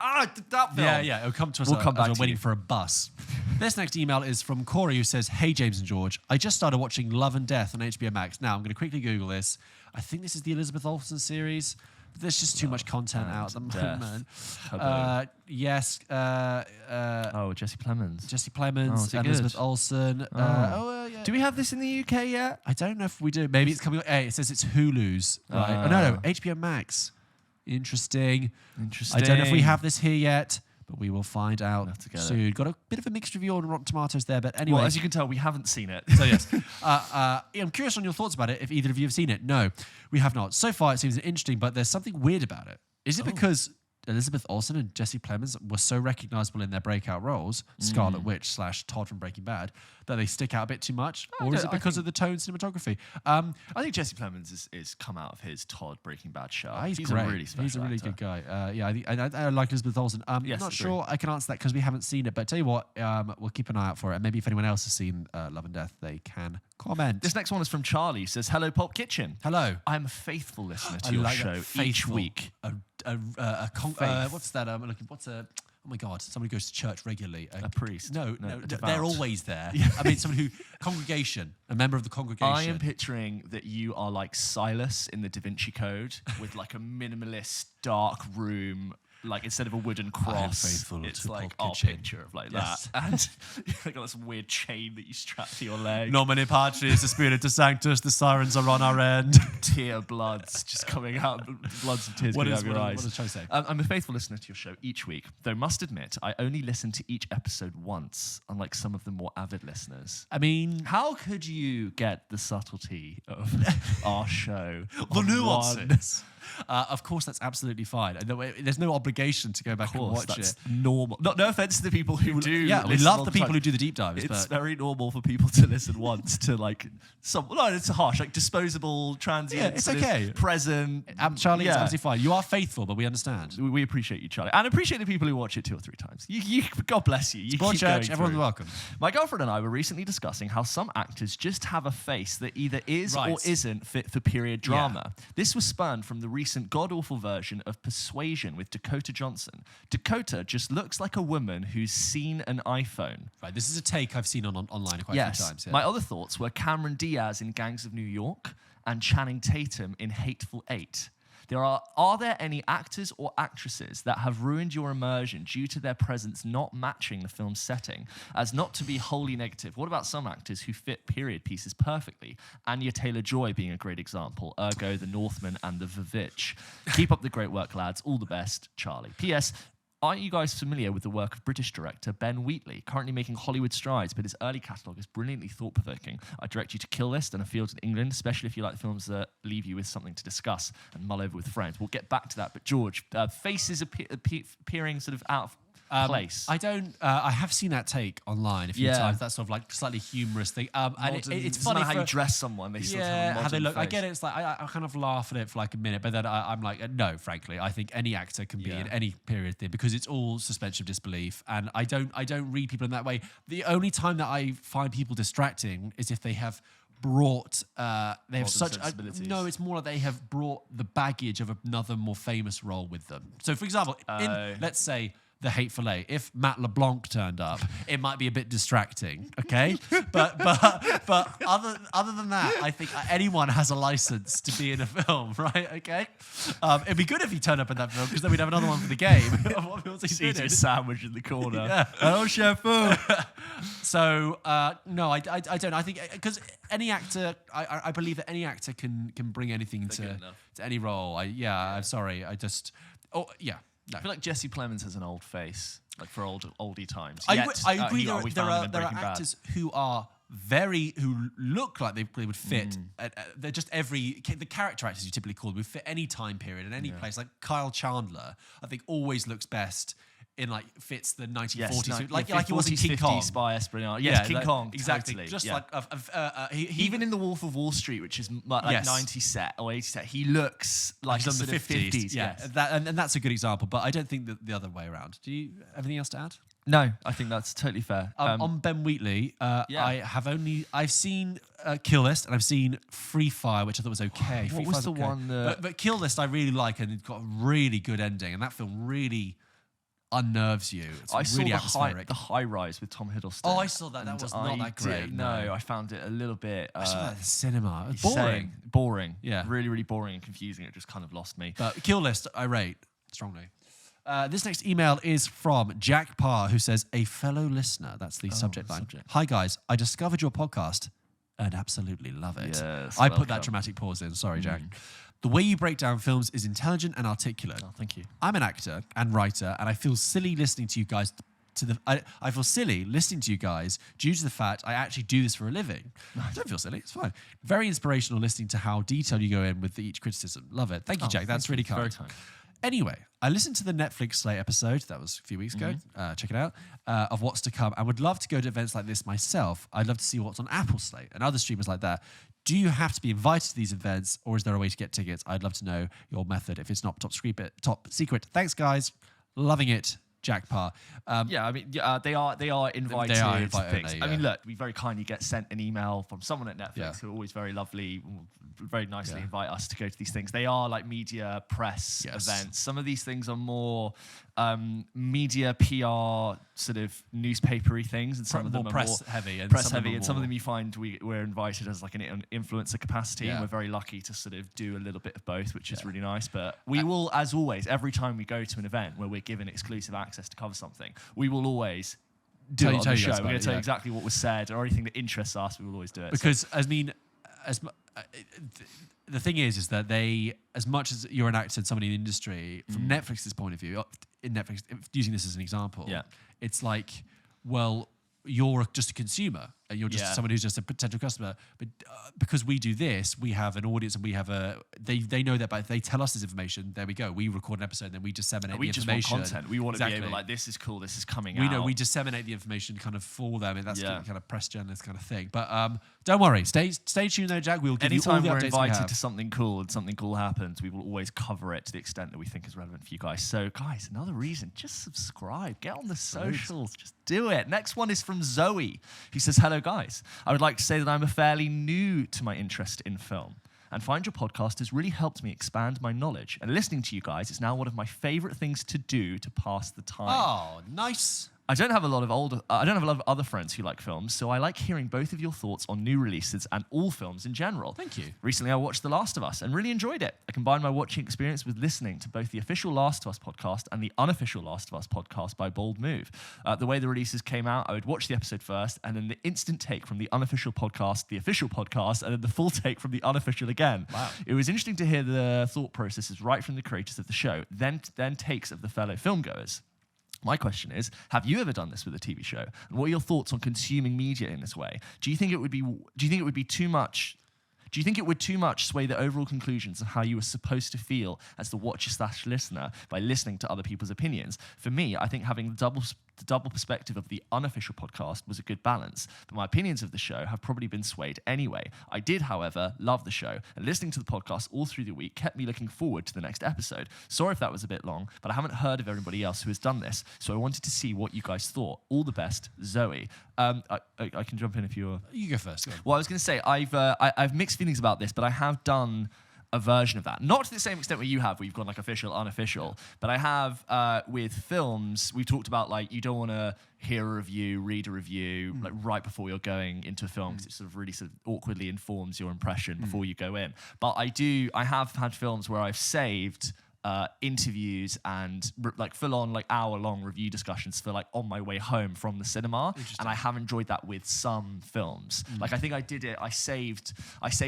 S2: that film.
S1: Yeah, it'll come to us. We'll come back as we're waiting for a bus. This next email is from Corey, who says, "Hey James and George, I just started watching Love and Death on HBO Max. Now I'm going to quickly Google this. I think this is the Elizabeth Olsen series. There's just too much content out at the moment. Yes.
S2: Jesse Plemons.
S1: Jesse Plemons, Elizabeth Olsen. Yeah.
S2: Do we have this in the UK yet?
S1: I don't know if we do. Maybe it's coming. Hey, it says it's Hulu's. Right? No, HBO Max. Interesting. I don't know if we have this here yet, but we will find out soon. Got a bit of a mixed review on Rotten Tomatoes there, but anyway.
S2: Well, as you can tell, we haven't seen it.
S1: So yes. I'm curious on your thoughts about it, if either of you have seen it. No, we have not. So far, it seems interesting, but there's something weird about it. Is it because Elizabeth Olsen and Jesse Plemons were so recognizable in their breakout roles, Scarlet Witch / Todd from Breaking Bad, that they stick out a bit too much? Or is it because of the tone cinematography?
S2: I think Jesse Plemons is come out of his Todd Breaking Bad show.
S1: He's
S2: great. A really special
S1: He's a really
S2: actor.
S1: good guy. I like Elizabeth Olsen. I'm not sure I can answer that because we haven't seen it, but tell you what, we'll keep an eye out for it. And maybe if anyone else has seen Love and Death, they can comment.
S2: This next one is from Charlie. He says, "Hello, Pulp Kitchen.
S1: Hello.
S2: I'm a faithful listener to your show each week."
S1: What's that? Oh my God! Somebody goes to church regularly.
S2: A priest?
S1: No, they're always there. I mean, someone who a member of the congregation.
S2: I am picturing that you are like Silas in the Da Vinci Code, with like a minimalist dark room. Like instead of a wooden cross, it's like our picture of like that, and you've got this weird chain that you strap to your leg.
S1: Nomine Patris, the Spiritus Sanctus, the sirens are on our end.
S2: Tear bloods just coming out, bloods and tears coming out of your eyes.
S1: What does I say?
S2: I'm a faithful listener to your show each week, though must admit I only listen to each episode once, unlike some of the more avid listeners.
S1: I mean,
S2: how could you get the subtlety of our show?
S1: The nuances. Of course, that's absolutely fine. There's no obligation to go back and watch it.
S2: Normal. No offense to the people who do.
S1: Yeah, we love the people who do the deep dives.
S2: It's very normal for people to listen once to like it's harsh, like disposable, transient.
S1: Yeah, it's okay.
S2: Present.
S1: Charlie, it's absolutely fine. You are faithful, but we understand.
S2: We appreciate you, Charlie, and appreciate the people who watch it 2 or 3 times. God bless you. You keep
S1: church, everyone's welcome.
S2: My girlfriend and I were recently discussing how some actors just have a face that either is or isn't fit for period drama. Yeah. This was spurned from the recent god-awful version of Persuasion with Dakota Johnson. Dakota just looks like a woman who's seen an iPhone.
S1: Right, this is a take I've seen online quite a few times. Yeah.
S2: My other thoughts were Cameron Diaz in Gangs of New York and Channing Tatum in Hateful Eight. Are there any actors or actresses that have ruined your immersion due to their presence not matching the film's setting? As not to be wholly negative, what about some actors who fit period pieces perfectly? Anya Taylor-Joy being a great example, ergo The Northman and The Vivitch. Keep up the great work, lads. All the best, Charlie. P.S. Aren't you guys familiar with the work of British director Ben Wheatley, currently making Hollywood strides, but his early catalogue is brilliantly thought-provoking? I direct you to Kill List and A Field in England, especially if you like films that leave you with something to discuss and mull over with friends. We'll get back to that, but George, faces appearing sort of out of place.
S1: I don't. I have seen that take online a few times. That sort of like slightly humorous thing. And it's funny
S2: how you dress someone. They sort of have a modern
S1: how they look.
S2: face.
S1: I get it. It's like I kind of laugh at it for like a minute, but then I'm like, no. Frankly, I think any actor can be in any period thing because it's all suspension of disbelief, and I don't read people in that way. The only time that I find people distracting is if they have brought they have such no, it's more like they have brought the baggage of another more famous role with them. So for example, in let's say The Hateful Eight, if Matt LeBlanc turned up, it might be a bit distracting, okay? but other than that, I think anyone has a license to be in a film, right? Okay, it'd be good if he turned up in that film because then we'd have another one for the game. What was he
S2: Eating a sandwich in the corner.
S1: Yeah.
S2: Oh, chef.
S1: So no, I don't. I think because any actor, I believe that any actor can bring anything to any role. I'm sorry. I just no.
S2: I feel like Jesse Plemons has an old face, like for oldie times.
S1: I agree. There are actors who look like they would fit. They're just the character actors you typically call would fit any time period and any place. Like Kyle Chandler, I think always looks best in like fits the 1940s, like he was in King Kong.
S2: By Espionage. Yes, King Kong,
S1: exactly.
S2: Totally.
S1: Just like
S2: even in The Wolf of Wall Street, which is like 90 set or 80 set, he looks like
S1: he's on the 50s. Yeah,
S2: yes.
S1: and that's a good example. But I don't think that the other way around. Do you have anything else to add?
S2: No, I think that's totally fair.
S1: On Ben Wheatley, I've seen Kill List and I've seen Free Fire, which I thought was okay.
S2: What was the one?
S1: But Kill List I really like, and it's got a really good ending, and that film really unnerves you. It's really atmospheric.
S2: The High Rise with Tom Hiddleston.
S1: Oh, I saw that. That was not that great.
S2: No, I found it a little bit.
S1: I saw that at the cinema. It was
S2: boring.
S1: Yeah,
S2: really, really boring and confusing. It just kind of lost me.
S1: But Kill List, I rate strongly. This next email is from Jack Parr, who says, "A fellow listener." That's the subject line. Hi guys, I discovered your podcast and absolutely love it.
S2: Yes,
S1: I put that dramatic pause in. Sorry, Jack. The way you break down films is intelligent and articulate.
S2: Oh, thank you.
S1: I'm an actor and writer, and I feel silly listening to you guys. I feel silly listening to you guys due to the fact I actually do this for a living. Don't feel silly. It's fine. Very inspirational listening to how detailed you go in with each criticism. Love it. Thank you, Jack. That's really kind.
S2: Very kind.
S1: Anyway, I listened to the Netflix Slate episode, that was a few weeks ago, check it out, of what's to come, and would love to go to events like this myself. I'd love to see what's on Apple Slate and other streamers like that. Do you have to be invited to these events, or is there a way to get tickets? I'd love to know your method if it's not top secret. Thanks, guys. Loving it. Jack Parr.
S2: They are invited to things.
S1: Only, yeah.
S2: I mean, look, we very kindly get sent an email from someone at Netflix who are always very lovely, very nicely invite us to go to these things. They are like media press events. Some of these things are more media PR sort of newspapery things, and some of them
S1: more
S2: are
S1: press
S2: more
S1: heavy. And
S2: some of them you find we're invited as like an influencer capacity, and we're very lucky to sort of do a little bit of both, which is really nice. But we will, as always, every time we go to an event where we're given exclusive access to cover something, we will always do it on the show. We're going to tell you exactly what was said, or anything that interests us, we will always do it.
S1: Because, I mean, the thing is that they, as much as you're an actor and somebody in the industry, from Netflix's point of view, in Netflix, using this as an example, it's like, well, you're just a consumer and you're just someone who's just a potential customer. But because we do this, we have an audience and we have they know that, but if they tell us this information, there we go. We record an episode and then we disseminate the information.
S2: We just want content. We want to be able, like, this is cool, this is coming out.
S1: We know, we disseminate the information kind of for them, and that's kind of press journalist kind of thing. But don't worry, stay tuned though, Jack. We'll give you all the updates.
S2: Anytime we're invited to something cool and something cool happens, we will always cover it to the extent that we think is relevant for you guys. So guys, another reason, just subscribe, get on the socials, just do it. Next one is from Zoe, who says, hello guys. I would like to say that I'm fairly new to my interest in film, and find your podcast has really helped me expand my knowledge, and listening to you guys is now one of my favorite things to do to pass the time.
S1: Oh, nice.
S2: I don't have a lot of other friends who like films, so I like hearing both of your thoughts on new releases and all films in general.
S1: Thank you.
S2: Recently, I watched The Last of Us and really enjoyed it. I combined my watching experience with listening to both the official Last of Us podcast and the unofficial Last of Us podcast by Bold Move. The way the releases came out, I would watch the episode first, and then the instant take from the unofficial podcast, the official podcast, and then the full take from the unofficial again.
S1: Wow.
S2: It was interesting to hear the thought processes right from the creators of the show, then takes of the fellow filmgoers. My question is, have you ever done this with a TV show? And what are your thoughts on consuming media in this way? Do you think it would be too much? Do you think it would too much sway the overall conclusions of how you were supposed to feel as the watcher/listener by listening to other people's opinions? For me, I think having the double perspective of the unofficial podcast was a good balance, but my opinions of the show have probably been swayed anyway. I did, however, love the show, and listening to the podcast all through the week kept me looking forward to the next episode. Sorry if that was a bit long, but I haven't heard of everybody else who has done this, so I wanted to see what you guys thought. All the best, Zoe. I can jump in if you're...
S1: You go first. Go on.
S2: Well, I was going to say, I've mixed feelings about this, but I have done a version of that. Not to the same extent where you have, where you've gone like official, unofficial, but I have with films, we talked about like you don't want to hear a review, read a review like right before you're going into a film because it sort of really sort of awkwardly informs your impression before you go in. But I have had films where I've saved interviews and like full-on like hour-long review discussions for like on my way home from the cinema, and I have enjoyed that with some films. Like I think I did it. I saved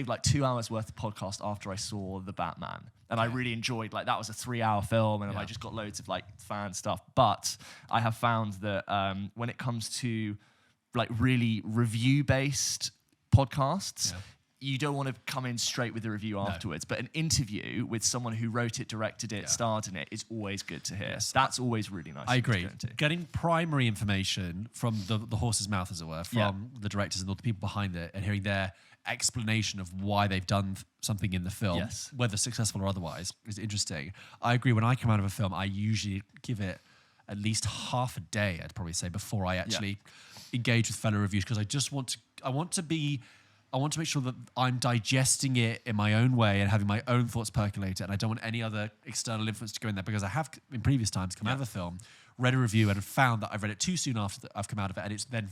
S2: like 2 hours worth of podcast after I saw The Batman, and I really enjoyed like that was a 3-hour film, and I just got loads of like fan stuff. But I have found that when it comes to like really review-based podcasts. You don't want to come in straight with a review afterwards, but an interview with someone who wrote it, directed it, starred in it is always good to hear. Yes. That's always really nice.
S1: I agree. Getting primary information from the horse's mouth, as it were, from the directors and all the people behind it, and hearing their explanation of why they've done something in the film, whether successful or otherwise, is interesting. I agree. When I come out of a film, I usually give it at least half a day, I'd probably say, before I actually engage with fellow reviewers, because I want to make sure that I'm digesting it in my own way and having my own thoughts percolate it, and I don't want any other external influence to go in there, because I have, in previous times, come out of a film, read a review, and found that I've read it too soon after I've come out of it, and it's then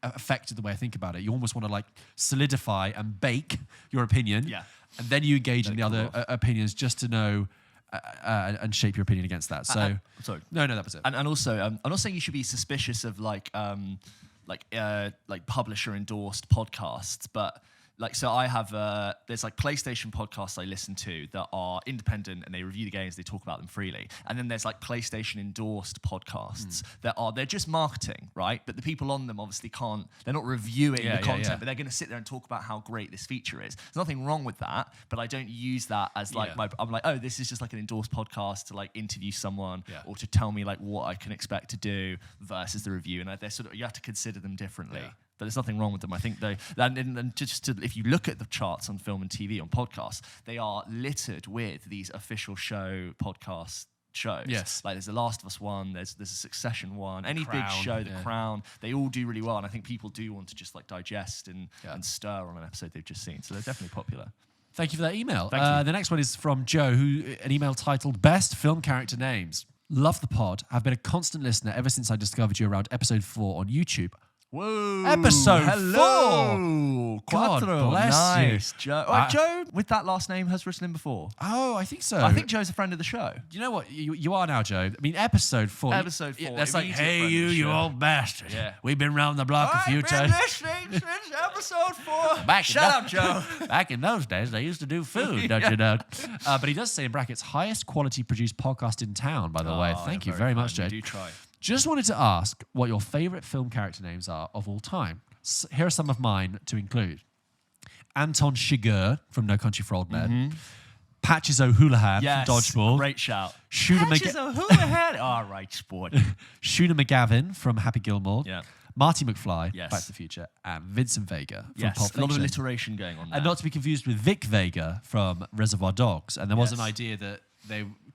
S1: affected the way I think about it. You almost want to like solidify and bake your opinion, and then you engage in the other opinions just to know and shape your opinion against that. So,
S2: sorry.
S1: No, that was it.
S2: And also, I'm not saying you should be suspicious of like publisher endorsed podcasts, but like, so I have, there's like PlayStation podcasts I listen to that are independent and they review the games, they talk about them freely. And then there's like PlayStation endorsed podcasts they're just marketing, right? But the people on them obviously they're not reviewing the content, but they're going to sit there and talk about how great this feature is. There's nothing wrong with that, but I don't use that as like I'm like, oh, this is just like an endorsed podcast to like interview someone or to tell me like what I can expect to do versus the review. And they're sort of, you have to consider them differently. Yeah. But there's nothing wrong with them. I think if you look at the charts on film and TV, on podcasts, they are littered with these official show podcast shows. Yes. Like there's The Last of Us one, there's a Succession one, any big show, The Crown, they all do really well. And I think people do want to just like digest and stir on an episode they've just seen. So they're definitely popular.
S1: Thank you for that email. The next one is from Joe, an email titled Best Film Character Names. Love the pod. I've been a constant listener ever since I discovered you around episode 4 on YouTube.
S2: Whoa!
S1: Episode
S2: 4.
S1: God bless you,
S2: Joe. Joe with that last name has written in before.
S1: Oh, I think so.
S2: I think Joe's a friend of the show.
S1: You know what? You are now, Joe. I mean, episode 4.
S2: Episode 4.
S1: That's like, hey, you old bastard. Yeah. We've been round the block a few times.
S2: I've been listening since episode 4. Shut up, Joe.
S1: Back in those days, they used to do food, don't you know? But he does say in brackets, highest quality produced podcast in town, by the way. Thank you very much, Joe.
S2: You do try.
S1: Just wanted to ask what your favourite film character names are of all time. Here are some of mine to include. Anton Chigurh from No Country for Old Men. Patches O'Houlihan from Dodgeball.
S2: Great shout.
S1: Patches
S2: O'Houlihan. All right, sport.
S1: Shooter McGavin from Happy Gilmore.
S2: Yeah.
S1: Marty McFly, Back to the Future. And Vincent Vega from Pulp Fiction.
S2: A lot of alliteration going on there.
S1: And not to be confused with Vic Vega from Reservoir Dogs. And there was an idea that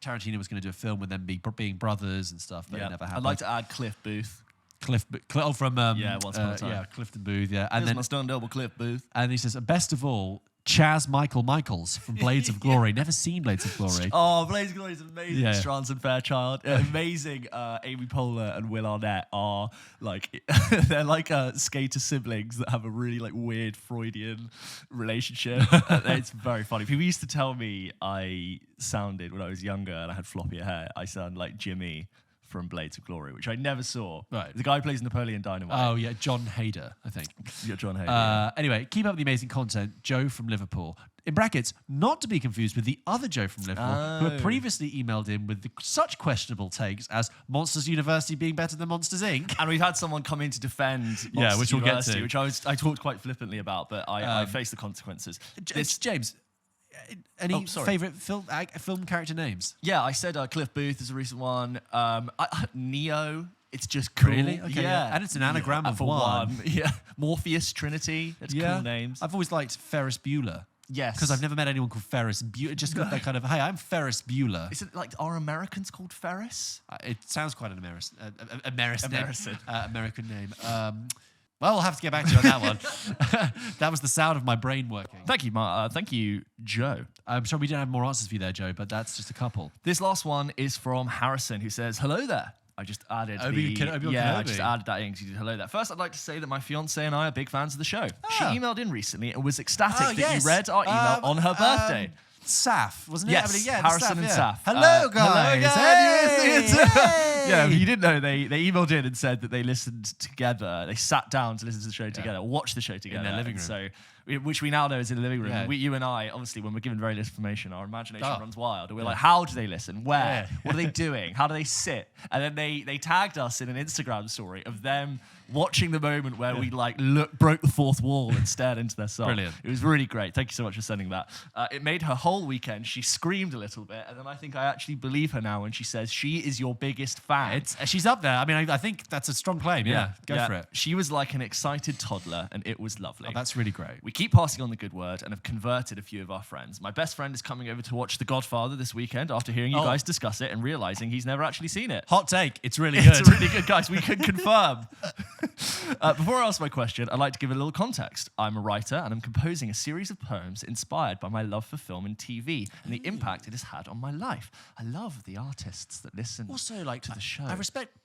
S1: Tarantino was going to do a film with them being brothers and stuff, but it never happened.
S2: I'd like to add Cliff Booth.
S1: From
S2: Once Upon a Time.
S1: Clifton Booth, and
S2: then my stone double Cliff Booth.
S1: And he says, best of all, Chaz Michaels from Blades of Glory. Never seen Blades of Glory.
S2: Oh, Blades of Glory is amazing. Stranson Fairchild, amazing. Amy Poehler and Will Arnett are like they're like skater siblings that have a really like weird Freudian relationship. It's very funny. People used to tell me I sounded when I was younger and I had floppier hair. I sound like Jimmy from Blades of Glory, which I never saw.
S1: Right.
S2: The guy who plays Napoleon Dynamite.
S1: Oh, yeah, John Hader, I think.
S2: Yeah, John Hader.
S1: Anyway, keep up the amazing content. Joe from Liverpool. In brackets, not to be confused with the other Joe from Liverpool, who had previously emailed in with such questionable takes as Monsters University being better than Monsters Inc.
S2: And we've had someone come in to defend Monsters
S1: which we'll get
S2: University,
S1: to.
S2: which I talked quite flippantly about, but I faced the consequences.
S1: James, any favourite film character names?
S2: Yeah, I said Cliff Booth is a recent one. Neo. It's just cool.
S1: Really? Okay, yeah. And it's an anagram of one.
S2: Yeah. Morpheus, Trinity. That's cool names.
S1: I've always liked Ferris Bueller.
S2: Yes.
S1: Because I've never met anyone called Ferris Bueller. Just got that kind of, hey, I'm Ferris Bueller.
S2: Is it like, are Americans called Ferris?
S1: It sounds quite an American name. Well, we'll have to get back to you on that one. That was the sound of my brain working.
S2: Thank you, thank you, Joe.
S1: I'm sure we don't have more answers for you there, Joe, but that's just a couple.
S2: This last one is from Harrison, who says, hello there. I just added I just added that in because you did hello there. First, I'd like to say that my fiance and I are big fans of the show. She emailed in recently and was ecstatic that you read our email on her birthday.
S1: Saf, wasn't it?
S2: Yes, Harrison and Saf.
S1: Hello, guys.
S2: Yeah, if you didn't know, they emailed in and said that they listened together. They sat down to listen to the show together, watch the show together. In
S1: their living room.
S2: So, which we now know is in the living room. Yeah. You and I, obviously, when we're given very little information, our imagination runs wild. And we're like, how do they listen? Where? What are they doing? How do they sit? And then they tagged us in an Instagram story of them watching the moment where we broke the fourth wall and stared into their soul.
S1: Brilliant.
S2: It was really great. Thank you so much for sending that. It made her whole weekend. She screamed a little bit, and then I think I actually believe her now when she says she is your biggest fan.
S1: She's up there. I mean, I think that's a strong claim. Yeah, go for it.
S2: She was like an excited toddler, and it was lovely.
S1: Oh, that's really great.
S2: We keep passing on the good word and have converted a few of our friends. My best friend is coming over to watch The Godfather this weekend after hearing you guys discuss it and realizing he's never actually seen it.
S1: Hot take. It's really good.
S2: It's really good, guys. We can confirm. Before I ask my question, I'd like to give a little context. I'm a writer and I'm composing a series of poems inspired by my love for film and TV and the impact it has had on my life. I love the artists that listen to the show.
S1: I respect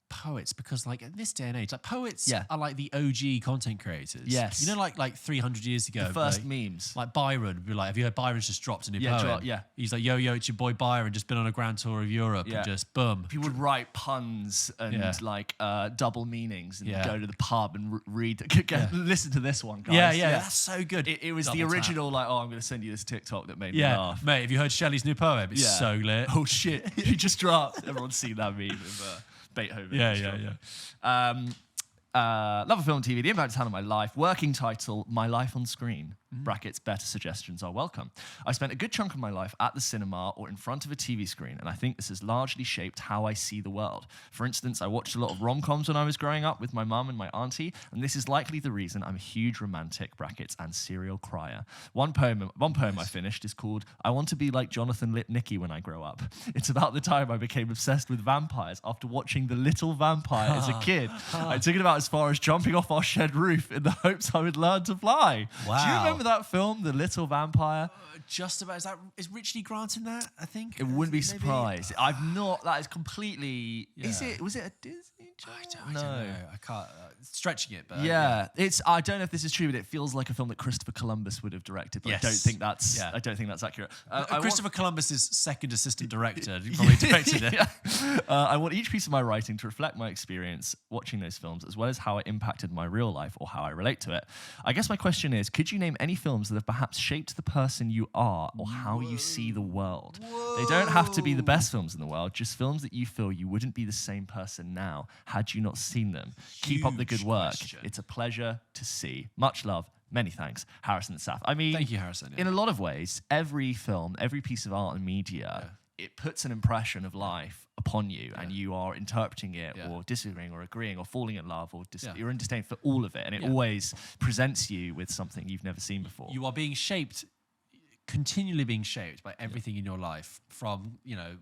S1: poets because in this day and age, poets are like the OG content creators.
S2: Yes.
S1: You know, like 300 years ago.
S2: The first memes.
S1: Like Byron would be like, have you heard Byron's just dropped a new poem? He's like, yo, it's your boy Byron, just been on a grand tour of Europe and just boom.
S2: People would write puns and double meanings and go to the pub and listen to this one, guys.
S1: Yeah, that's so good.
S2: It was double the original, I'm going to send you this TikTok that made me laugh.
S1: Mate, have you heard Shelley's new poem? It's so lit.
S2: Oh shit, he just dropped. Everyone's seen that meme of Beethoven. Love a film and TV. The impact it's had on my life. Working title, My Life on Screen. Brackets, better suggestions are welcome. I spent a good chunk of my life at the cinema or in front of a TV screen, and I think this has largely shaped how I see the world. For instance, I watched a lot of rom-coms when I was growing up with my mum and my auntie, and this is likely the reason I'm a huge romantic, brackets, and serial crier. One poem I finished is called I Want to Be Like Jonathan Lipnicki When I Grow Up. It's about the time I became obsessed with vampires after watching The Little Vampire as a kid. I took it about as far as jumping off our shed roof in the hopes I would learn to fly.
S1: Wow.
S2: Do you remember that film, The Little Vampire?
S1: Just about. Is Richard E. Grant in that, I think?
S2: It wouldn't be surprised. I've not. That is completely... Was it a Disney channel?
S1: I don't know. I can't... stretching it, but...
S2: I don't know if this is true, but it feels like a film that Christopher Columbus would have directed, but I don't think that's accurate.
S1: Christopher Columbus's second assistant director probably directed it.
S2: I want each piece of my writing to reflect my experience watching those films, as well as how it impacted my real life or how I relate to it. I guess my question is, could you name any films that have perhaps shaped the person you are or how you see the world? They don't have to be the best films in the world, just films that you feel you wouldn't be the same person now had you not seen them. Keep up the good work. It's a pleasure to see. Much love. Many thanks, Harrison and Saf. I mean,
S1: thank you, Harrison.
S2: In a lot of ways, every film, every piece of art and media, it puts an impression of life upon you, and you are interpreting it or disagreeing or agreeing or falling in love or you're in disdain for all of it, and it always presents you with something you've never seen before.
S1: You are being shaped, continually being shaped by everything in your life, from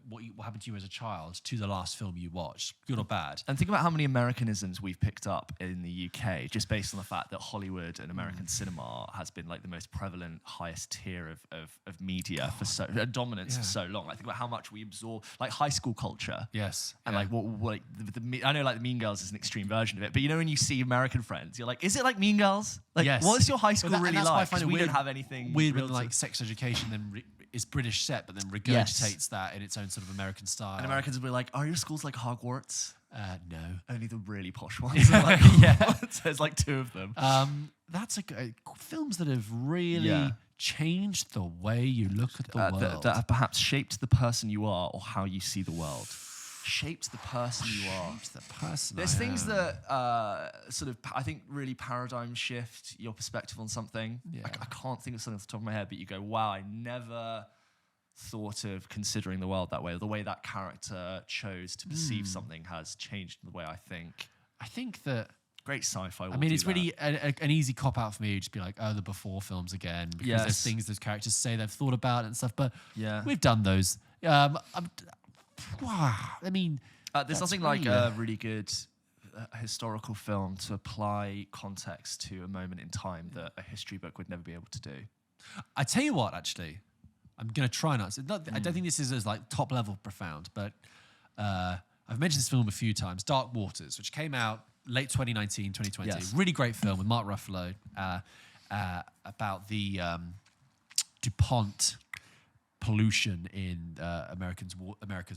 S1: what happened to you as a child to the last film you watched, good or bad.
S2: And think about how many Americanisms we've picked up in the UK, just based on the fact that Hollywood and American cinema has been like the most prevalent, highest tier of media for dominance for so long. I think about how much we absorb, like high school culture.
S1: Yes.
S2: And I know like the Mean Girls is an extreme version of it, but when you see American Friends, you're like, is it like Mean Girls? Like,
S1: Yes.
S2: what's your high school
S1: But
S2: really
S1: and that's why I
S2: like?
S1: find
S2: 'Cause
S1: it
S2: we
S1: weird,
S2: don't have anything
S1: weird
S2: real
S1: when
S2: to-
S1: like Sex Education then is British set, but then regurgitates that in its own sort of American style.
S2: And Americans will be like, are your schools like Hogwarts?
S1: No.
S2: Only the really posh ones. Like,
S1: Yeah.
S2: There's like 2 of them.
S1: That's films that have really
S2: Yeah.
S1: changed the way you look at the world.
S2: That have perhaps shaped the person you are or how you see the world. Shaped the person you are.
S1: Shaped the person
S2: There's
S1: I
S2: things
S1: am.
S2: that sort of, I think, really paradigm shift your perspective on something.
S1: Yeah.
S2: I can't think of something off the top of my head, but you go, wow, I never thought of considering the world that way. Or the way that character chose to perceive something has changed the way I think.
S1: I think that.
S2: Great sci-fi.
S1: I mean, it's really an easy cop out for me to just be like, oh, the before films again, because there's
S2: Yes.
S1: things those characters say they've thought about and stuff. But
S2: Yeah.
S1: we've done those. I mean,
S2: There's
S1: that's
S2: nothing like
S1: really,
S2: a really good historical film to apply context to a moment in time that a history book would never be able to do.
S1: I tell you what, actually, I'm going to try not. I don't think this is as like top level profound, but I've mentioned this film a few times. Dark Waters, which came out late 2019, 2020.
S2: Yes.
S1: Really great film with Mark Ruffalo about the DuPont pollution in America's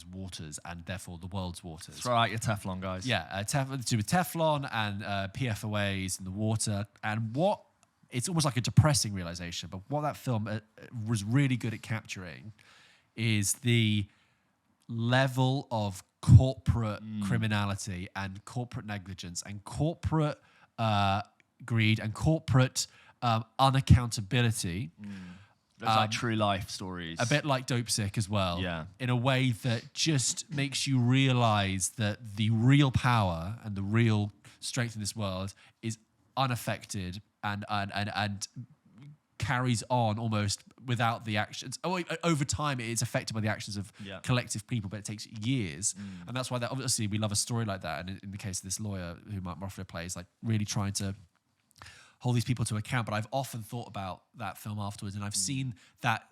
S1: waters and therefore the world's waters.
S2: Throw out your Teflon, guys.
S1: Yeah, to do with Teflon and PFOAs in the water, and what it's almost like a depressing realization. But what that film was really good at capturing is the level of corporate criminality and corporate negligence and corporate greed and corporate unaccountability.
S2: Those like true life stories.
S1: A bit like Dope Sick as well.
S2: Yeah.
S1: In a way that just makes you realize that the real power and the real strength in this world is unaffected and carries on almost without the actions. Over time, it is affected by the actions of collective people, but it takes years. And that's why obviously we love a story like that. And in the case of this lawyer who Mark Ruffalo plays, like really trying to hold these people to account. But I've often thought about that film afterwards, and I've seen that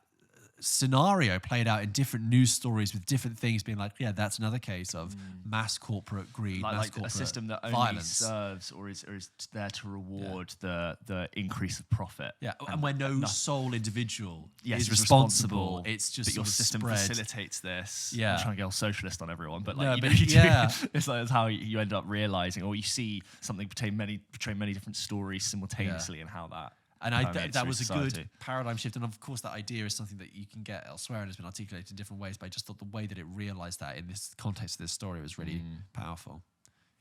S1: scenario played out in different news stories with different things being like, yeah, that's another case of mass corporate greed, mass
S2: like
S1: corporate
S2: a system that only
S1: violence.
S2: serves or is there to reward the increase of profit.
S1: Yeah, and where no sole individual is
S2: is
S1: responsible, it's just
S2: but your
S1: sort of
S2: system
S1: spread.
S2: facilitates this.
S1: Yeah.
S2: I'm trying to get all socialist on everyone, but like
S1: No,
S2: you
S1: but
S2: know, you do-
S1: yeah.
S2: it's like that's how you end up realizing, or you see something portray many different stories simultaneously, and how that.
S1: And
S2: permeates
S1: that
S2: through
S1: was a
S2: society.
S1: good paradigm shift. And of course, that idea is something that you can get elsewhere and has been articulated in different ways. But I just thought the way that it realized that in this context of this story was really powerful.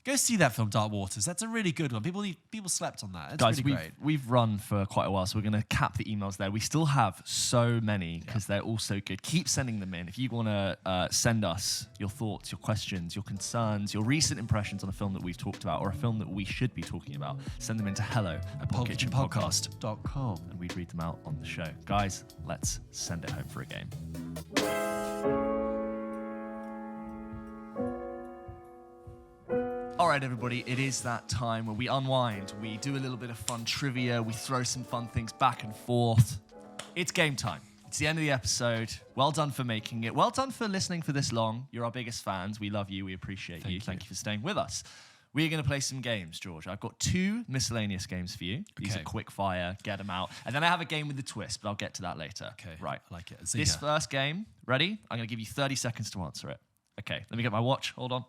S1: Go see that film, Dark Waters. That's a really good one. People slept on that. It's
S2: Guys,
S1: really great.
S2: we've run for quite a while, so we're going to cap the emails there. We still have so many because they're all so good. Keep sending them in. If you want to send us your thoughts, your questions, your concerns, your recent impressions on a film that we've talked about or a film that we should be talking about, send them into hello@pulpkitchenpodcast.com and we'd read them out on the show. Guys, let's send it home for a game. All right, everybody, it is that time where we unwind, we do a little bit of fun trivia, we throw some fun things back and forth. It's game time. It's the end of the episode. Well done for making it. Well done for listening for this long. You're our biggest fans. We love you. We appreciate you. Thank you for staying with us. We're going to play some games, George. I've got 2 miscellaneous games for you. These are quick fire, get them out. And then I have a game with a twist, but I'll get to that later.
S1: Okay.
S2: Right.
S1: I like it.
S2: This first game, ready? I'm going to give you 30 seconds to answer it. Okay, let me get my watch. Hold on.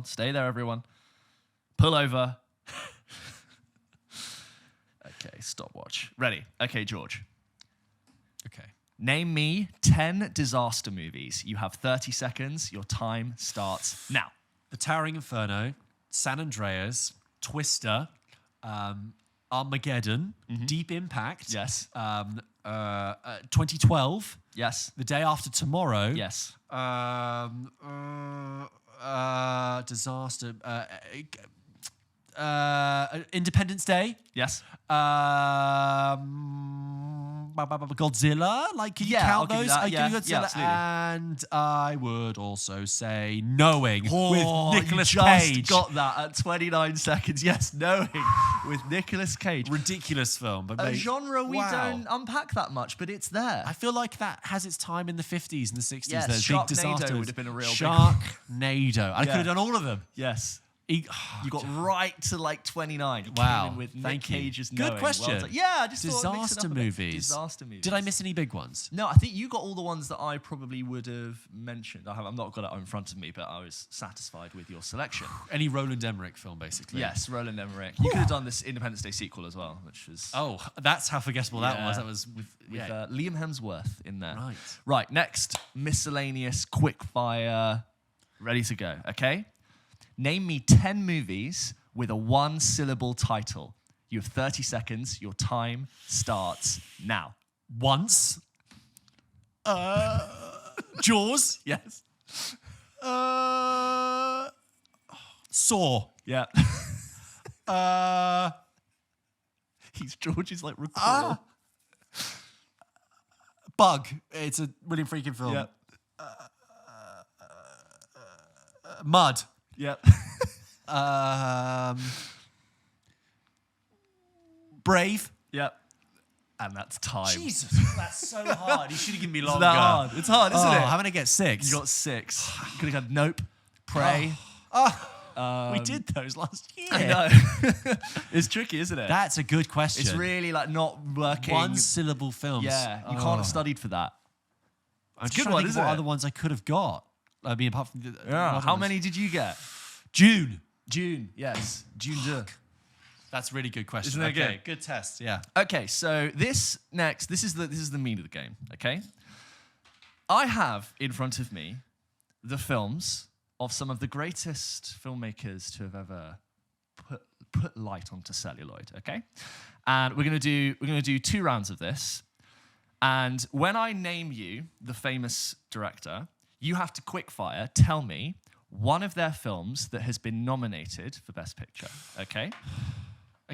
S2: Stay there, everyone. Pull over. Okay, stopwatch. Ready? Okay, George.
S1: Okay.
S2: Name me 10 disaster movies. You have 30 seconds. Your time starts now.
S1: The Towering Inferno, San Andreas, Twister, Armageddon, Deep Impact.
S2: Yes.
S1: 2012.
S2: Yes.
S1: The Day After Tomorrow.
S2: Yes.
S1: Disaster. Independence Day.
S2: Yes.
S1: Godzilla. Like, can you
S2: I'll
S1: count
S2: give you
S1: those?
S2: that.
S1: I give you Godzilla.
S2: absolutely.
S1: And I would also say Knowing
S2: Oh,
S1: with Nicolas
S2: you
S1: Cage.
S2: just got that at 29 seconds. Yes, Knowing with Nicolas Cage.
S1: Ridiculous film, but
S2: A genre we don't unpack that much, but it's there.
S1: I feel like that has its time in the 50s and the 60s.
S2: Yes,
S1: Those big
S2: Sharknado
S1: disasters
S2: would have been a real big
S1: Sharknado. I could have done all of them.
S2: Yes. You got right to like 29. You
S1: Wow.
S2: came in with
S1: Thank
S2: Nick
S1: you.
S2: Cage's
S1: Good
S2: Knowing.
S1: question.
S2: Well done. Yeah, I just thought I'd mix it
S1: Disaster
S2: up a bit.
S1: movies.
S2: Disaster movies.
S1: Did I miss any big ones?
S2: No, I think you got all the ones that I probably would have mentioned. I'm not got it in front of me, but I was satisfied with your selection.
S1: Any Roland Emmerich film, basically.
S2: Yes, Roland Emmerich. You could have done this Independence Day sequel as well, which was...
S1: Oh, that's how forgettable that was. That was with
S2: Liam Hemsworth in there.
S1: Right.
S2: Right, next, miscellaneous quickfire. Ready to go, okay? Name me 10 movies with a one-syllable title. You have 30 seconds. Your time starts now.
S1: Once. Jaws.
S2: Yes.
S1: Saw.
S2: Yeah. George is like recoil.
S1: Bug. It's a really freaking film.
S2: Yep.
S1: Mud.
S2: Yep.
S1: Brave.
S2: Yep. And that's time.
S1: Jesus, that's so hard. You should have given me longer.
S2: It's that hard. It's hard, isn't it?
S1: How many get 6?
S2: You got 6. You could have had Nope, Prey.
S1: We did those last year.
S2: I know. It's tricky, isn't it?
S1: That's a good question.
S2: It's really like not working.
S1: One-syllable films.
S2: Yeah, you can't have studied for that.
S1: It's
S2: a good one, isn't
S1: what
S2: it?
S1: other ones I could have got? I mean, apart from
S2: How many did you get?
S1: June.
S2: June, yes. June 2.
S1: That's a really good question.
S2: Isn't that
S1: okay,
S2: good?
S1: Good test, yeah.
S2: Okay, so this is the meat of the game, okay? I have in front of me the films of some of the greatest filmmakers to have ever put light onto celluloid, okay? And we're gonna do 2 rounds of this. And when I name you the famous director, you have to quickfire tell me one of their films that has been nominated for Best Picture, okay?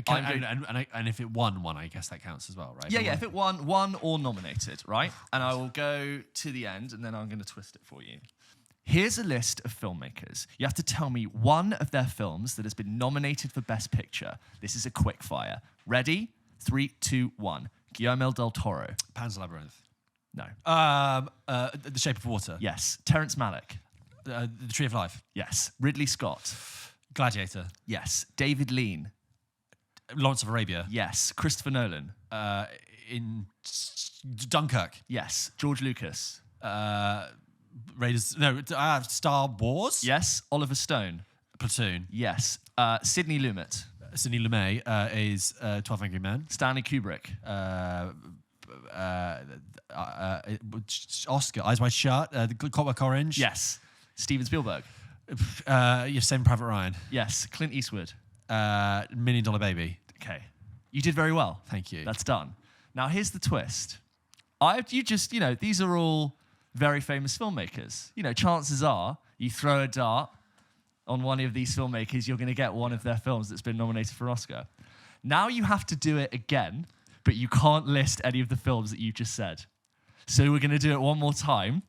S1: And if it won one, I guess that counts as well, right?
S2: Yeah, if it won or nominated, right? And I will go to the end, and then I'm going to twist it for you. Here's a list of filmmakers. You have to tell me one of their films that has been nominated for Best Picture. This is a quick fire. Ready? 3, 2, 1. Guillermo del Toro.
S1: Pan's Labyrinth.
S2: No.
S1: The Shape of Water.
S2: Yes. Terrence Malick.
S1: The Tree of Life.
S2: Yes. Ridley Scott.
S1: Gladiator.
S2: Yes. David Lean.
S1: Lawrence of Arabia.
S2: Yes. Christopher Nolan.
S1: In Dunkirk.
S2: Yes. George Lucas.
S1: Raiders. No, Star Wars.
S2: Yes. Oliver Stone.
S1: Platoon.
S2: Yes. Sidney Lumet.
S1: Sidney Lumet is 12 Angry Men.
S2: Stanley Kubrick.
S1: Oscar. Eyes Wide Shut. The Clockwork Orange.
S2: Yes. Steven Spielberg.
S1: Saving Private Ryan.
S2: Yes. Clint Eastwood.
S1: $1 Million Baby.
S2: Okay. You did very well.
S1: Thank you.
S2: That's done. Now, here's the twist. These are all very famous filmmakers. Chances are you throw a dart on one of these filmmakers, you're going to get one of their films that's been nominated for Oscar. Now you have to do it again, but you can't list any of the films that you just said. So we're going to do it one more time.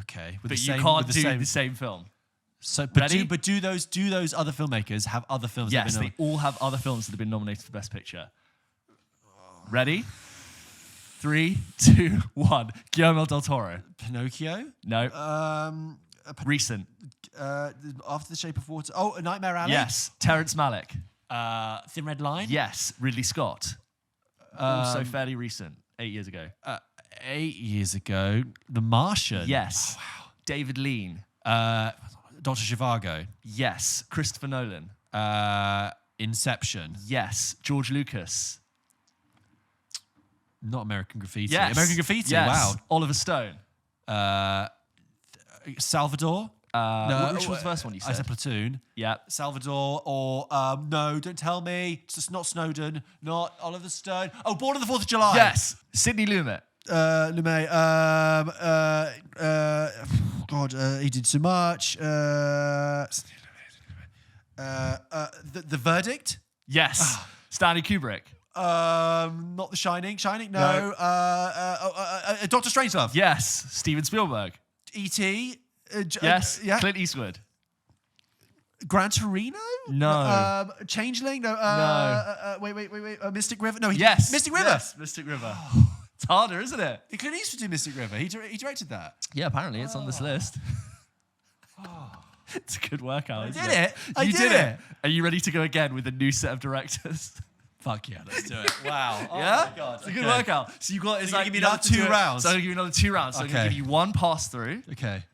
S1: Okay.
S2: But you can't do the same film.
S1: So,
S2: Ready?
S1: Do those other filmmakers have other films?
S2: Yes, they all have other films that have been nominated for Best Picture. Ready? 3, 2, 1. Guillermo del Toro.
S1: Pinocchio?
S2: No. Recent.
S1: After the Shape of Water. Oh, A Nightmare Alley?
S2: Yes. Terrence Malick.
S1: Thin Red Line?
S2: Yes. Ridley Scott. Also fairly recent. 8 years ago.
S1: 8 years ago. The Martian?
S2: Yes.
S1: Oh, wow.
S2: David Lean.
S1: Dr. Zhivago?
S2: Yes. Christopher Nolan.
S1: Inception?
S2: Yes. George Lucas.
S1: Not American Graffiti.
S2: Yes.
S1: American Graffiti,
S2: yes.
S1: wow.
S2: Oliver Stone.
S1: Salvador?
S2: No, which was the first one you
S1: I
S2: said?
S1: said Platoon.
S2: Yeah.
S1: Salvador or, no, don't tell me. It's just not Snowden, not Oliver Stone. Oh, Born on the 4th of July.
S2: Yes. Sidney Lumet.
S1: Lumet. He did so much. The Verdict?
S2: Yes. Stanley Kubrick.
S1: Not The Shining. Shining, no. Dr. Strangelove.
S2: Yes. Steven Spielberg.
S1: E.T.
S2: Yes.
S1: Yeah.
S2: Clint Eastwood.
S1: Gran Torino?
S2: No.
S1: Changeling? No.
S2: No.
S1: Wait. Mystic River? No.
S2: Yes.
S1: Mystic River.
S2: Yes. Mystic River. It's harder, isn't it?
S1: Clint Eastwood did Mystic River. He directed that.
S2: Yeah, apparently it's on this list. It's a good workout.
S1: I
S2: isn't
S1: did it. I
S2: You
S1: did it.
S2: Are you ready to go again with a new set of directors?
S1: Fuck yeah, let's do it. Wow. Oh
S2: yeah?
S1: my God.
S2: It's a good workout. So you've got, it's
S1: you're
S2: like,
S1: gonna give me
S2: you have
S1: another
S2: to do
S1: 2
S2: it-
S1: rounds?
S2: So I'm going to give you another 2 rounds. So I'm going to
S1: Okay.
S2: give you 1 pass through,
S1: Okay.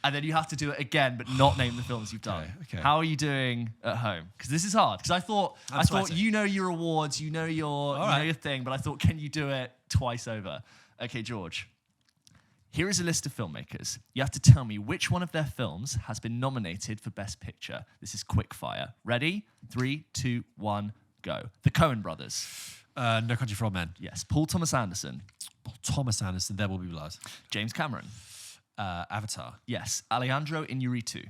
S2: and then you have to do it again, but not name the films you've done.
S1: Okay.
S2: How are you doing at home? Because this is hard. Because I thought
S1: sweating.
S2: you know your awards, you know your thing, but I thought, can you do it twice over? Okay, George. Here is a list of filmmakers. You have to tell me which one of their films has been nominated for Best Picture. This is quick fire. Ready? 3, 2, 1, go. The Coen Brothers.
S1: No Country for Old Men.
S2: Yes. Paul Thomas Anderson.
S1: Thomas Anderson, There Will Be Blood.
S2: James Cameron.
S1: Avatar.
S2: Yes. Alejandro Iñárritu.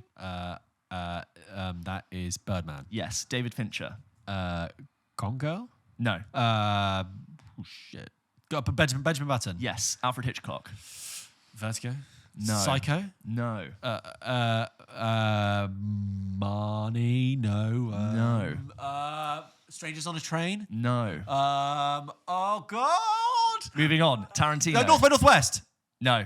S1: That is Birdman.
S2: Yes. David Fincher.
S1: Gone Girl?
S2: No.
S1: Shit. Got Benjamin Button.
S2: Yes. Alfred Hitchcock.
S1: Vertigo?
S2: No.
S1: Psycho?
S2: No.
S1: Marnie? No.
S2: No.
S1: Strangers on a Train?
S2: No.
S1: Oh, God!
S2: Moving on. Tarantino.
S1: No, North by Northwest.
S2: No.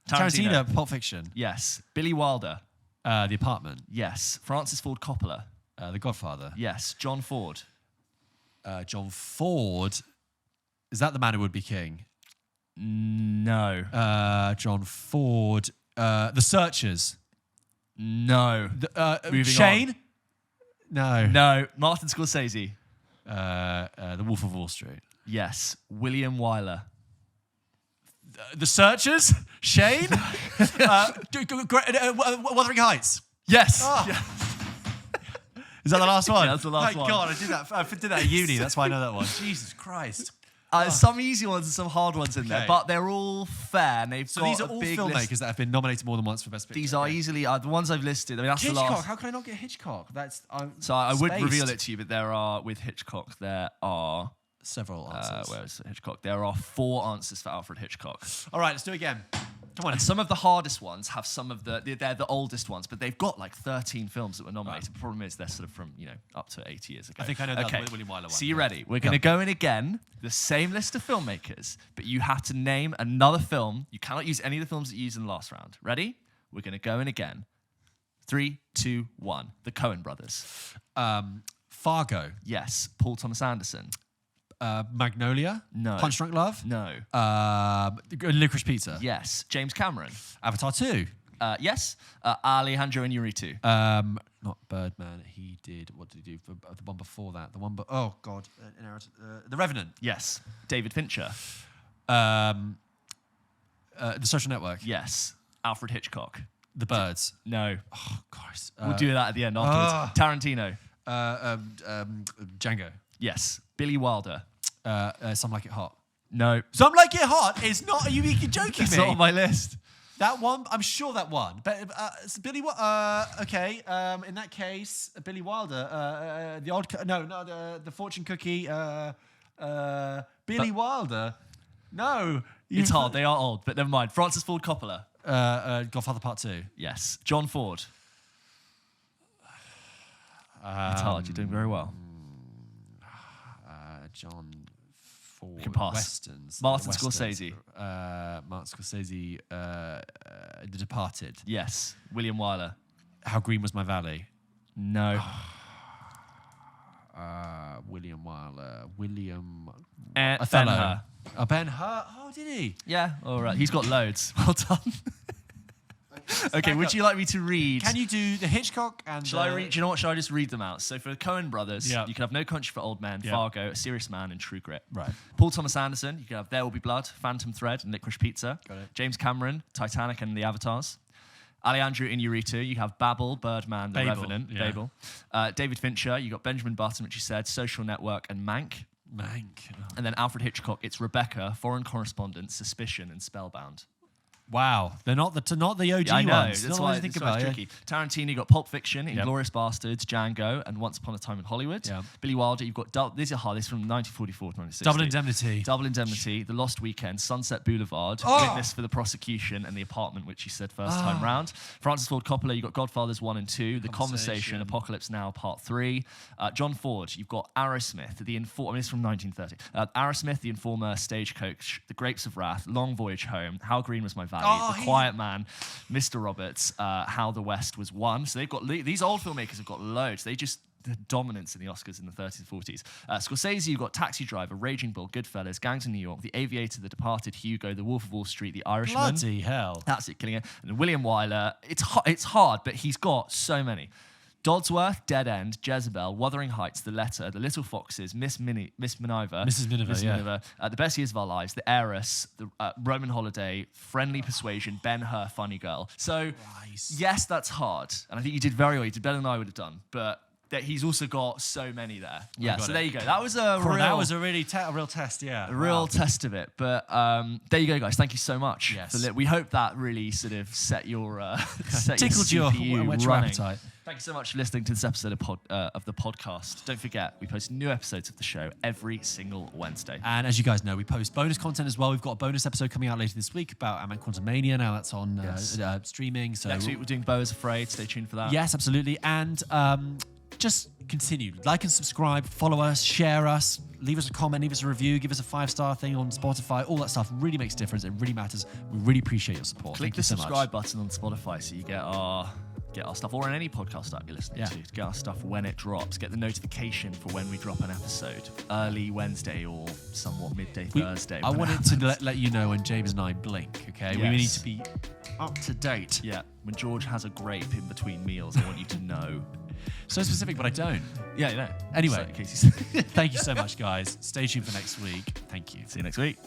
S1: Tarantino, Pulp Fiction.
S2: Yes. Billy Wilder.
S1: The Apartment.
S2: Yes. Francis Ford Coppola.
S1: The Godfather.
S2: Yes. John Ford.
S1: John Ford. Is that the man who would be king?
S2: No.
S1: John Ford. The Searchers.
S2: No. Moving
S1: Shane?
S2: on.
S1: No.
S2: No. Martin Scorsese.
S1: The Wolf of Wall Street.
S2: Yes. William Wyler.
S1: The Searchers? Shane? Wuthering Heights.
S2: Yes.
S1: Oh.
S2: Yeah.
S1: Is that the last one?
S2: Yeah, that's the last one.
S1: God, I did that. I did that at uni. That's why I know that one. Jesus Christ.
S2: Some easy ones and some hard ones in there,
S1: Okay.
S2: but they're all fair. And they've
S1: So
S2: got
S1: these are
S2: a
S1: all
S2: big
S1: filmmakers
S2: list.
S1: that have been nominated more than once for Best Picture.
S2: These are easily the ones I've listed. I mean, that's the
S1: Hitchcock.
S2: last.
S1: How can I not get Hitchcock? That's
S2: So I would
S1: spaced.
S2: reveal it to you, but there are with Hitchcock there are
S1: Several answers.
S2: where is Hitchcock? There are 4 answers for Alfred Hitchcock.
S1: All right, let's do it again. Come on.
S2: And some of the hardest ones have some of they're the oldest ones, but they've got like 13 films that were nominated. The problem is they're sort of from, up to 80 years ago.
S1: I think I know that William Wyler one.
S2: So you ready? We're going to go in again, the same list of filmmakers, but you have to name another film. You cannot use any of the films that you used in the last round. Ready? We're going to go in again. 3, 2, 1. The Coen Brothers.
S1: Fargo.
S2: Yes. Paul Thomas Anderson.
S1: Magnolia.
S2: No.
S1: Punch Drunk Love.
S2: No.
S1: Licorice Pizza.
S2: Yes. James Cameron.
S1: Avatar 2.
S2: Yes. Alejandro Iñárritu.
S1: Not Birdman. He did. What did he do? The one before that. The one. Oh God. The Revenant.
S2: Yes. David Fincher.
S1: The Social Network.
S2: Yes. Alfred Hitchcock.
S1: The Birds.
S2: No.
S1: Oh Christ.
S2: We'll do that at the end afterwards. Tarantino.
S1: Django.
S2: Yes. Billy Wilder.
S1: Some Like It Hot.
S2: No.
S1: Some Like It Hot is not. Are you joking
S2: It's
S1: me?
S2: not on my list.
S1: That one, I'm sure that one. But it's Billy. Okay. In that case, Billy Wilder. The Fortune Cookie. Billy Wilder. No,
S2: It's hard. They are old, but never mind. Francis Ford Coppola.
S1: Godfather Part 2.
S2: Yes. John Ford. It's hard. You're doing very well.
S1: John Ford.
S2: You can pass.
S1: Westerns.
S2: Martin
S1: Westerns.
S2: Scorsese.
S1: Martin Scorsese. The Departed.
S2: Yes. William Wyler.
S1: How Green Was My Valley.
S2: No.
S1: William Wyler. William.
S2: Ben Hur.
S1: Ben-Hur. Oh, did he?
S2: Yeah. All right. He's got loads. Well done. Okay. Would you like me to read?
S1: Can you do the Hitchcock and?
S2: Shall I read? Do you know what? Shall I just read them out? So for the Coen Brothers,
S1: Yeah.
S2: you can have No Country for Old Men,
S1: Yeah.
S2: Fargo, A Serious Man, and True Grit.
S1: Right.
S2: Paul Thomas Anderson, you can have There Will Be Blood, Phantom Thread, and Licorice Pizza.
S1: Got it.
S2: James Cameron, Titanic and the Avatars. Alejandro Iñárritu, you have Babel, Birdman, The
S1: Babel,
S2: Revenant,
S1: yeah.
S2: Babel. David Fincher, you got Benjamin Button, which you said, Social Network, and Mank.
S1: Mank.
S2: And then Alfred Hitchcock, it's Rebecca, Foreign Correspondent, Suspicion, and Spellbound.
S1: Wow, they're not the OG
S2: I know.
S1: ones.
S2: That's
S1: Not the
S2: why
S1: ones you
S2: it's
S1: think about. Yeah.
S2: tricky. Tarantino, you got Pulp Fiction,
S1: Yep.
S2: Inglourious Bastards, Django, and Once Upon a Time in Hollywood.
S1: Yeah.
S2: Billy Wilder, you've got these are hard. This is from 1944 to 1960.
S1: Double Indemnity.
S2: Double Indemnity, The Lost Weekend, Sunset Boulevard,
S1: Oh!
S2: Witness for the Prosecution, and The Apartment, which you said first time round. Francis Ford Coppola, you've got Godfathers 1 and 2, The Conversation, Apocalypse Now, Part 3. John Ford, you've got Aerosmith, this is from 1930. Aerosmith, The Informer, Stagecoach, The Grapes of Wrath, Long Voyage Home, How Green Was My Valley, The Quiet Man, Mr. Roberts, How the West Was Won. So they've got these old filmmakers have got loads. They just the dominance in the Oscars in the 30s and 40s. Scorsese, you've got Taxi Driver, Raging Bull, Goodfellas, Gangs of New York, The Aviator, The Departed, Hugo, The Wolf of Wall Street, The Irishman.
S1: Bloody hell.
S2: That's it, killing it. And William Wyler. It's hard, but he's got so many. Dodsworth, Dead End, Jezebel, Wuthering Heights, The Letter, The Little Foxes, Mrs. Miniver, The Best Years of Our Lives, The Heiress, The Roman Holiday, Friendly Persuasion, Ben-Hur, Funny Girl. So, yes, that's hard. And I think you did very well. You did better than I would have done. But he's also got so many there. Yeah, so there you go. That was a
S1: real test, yeah.
S2: A real test of it. But there you go, guys. Thank you so much.
S1: Yes.
S2: We hope that really sort of set your
S1: tickled your appetite.
S2: Thank you so much for listening to this episode of the podcast. Don't forget, we post new episodes of the show every single Wednesday.
S1: And as you guys know, we post bonus content as well. We've got a bonus episode coming out later this week about Ant-Man Quantumania. Now that's on streaming. So
S2: next week we're doing Beau is Afraid. Stay tuned for that.
S1: Yes, absolutely. And just continue. Like and subscribe. Follow us. Share us. Leave us a comment. Leave us a review. Give us a 5-star thing on Spotify. All that stuff really makes a difference. It really matters. We really appreciate your support.
S2: Click
S1: Thank you
S2: the
S1: so
S2: subscribe
S1: much.
S2: button on Spotify so you get our stuff, or on any podcast app you're listening to get our stuff when it drops. Get the notification for when we drop an episode, early Wednesday or somewhat midday Thursday.
S1: I wanted to let you know when James and I blink, okay?
S2: Yes.
S1: We need to be up to date.
S2: Yeah, when George has a grape in between meals, I want you to know.
S1: So specific, but I don't.
S2: Yeah, you know.
S1: Anyway,
S2: in case you
S1: thank you so much, guys. Stay tuned for next week. Thank you.
S2: See you next week.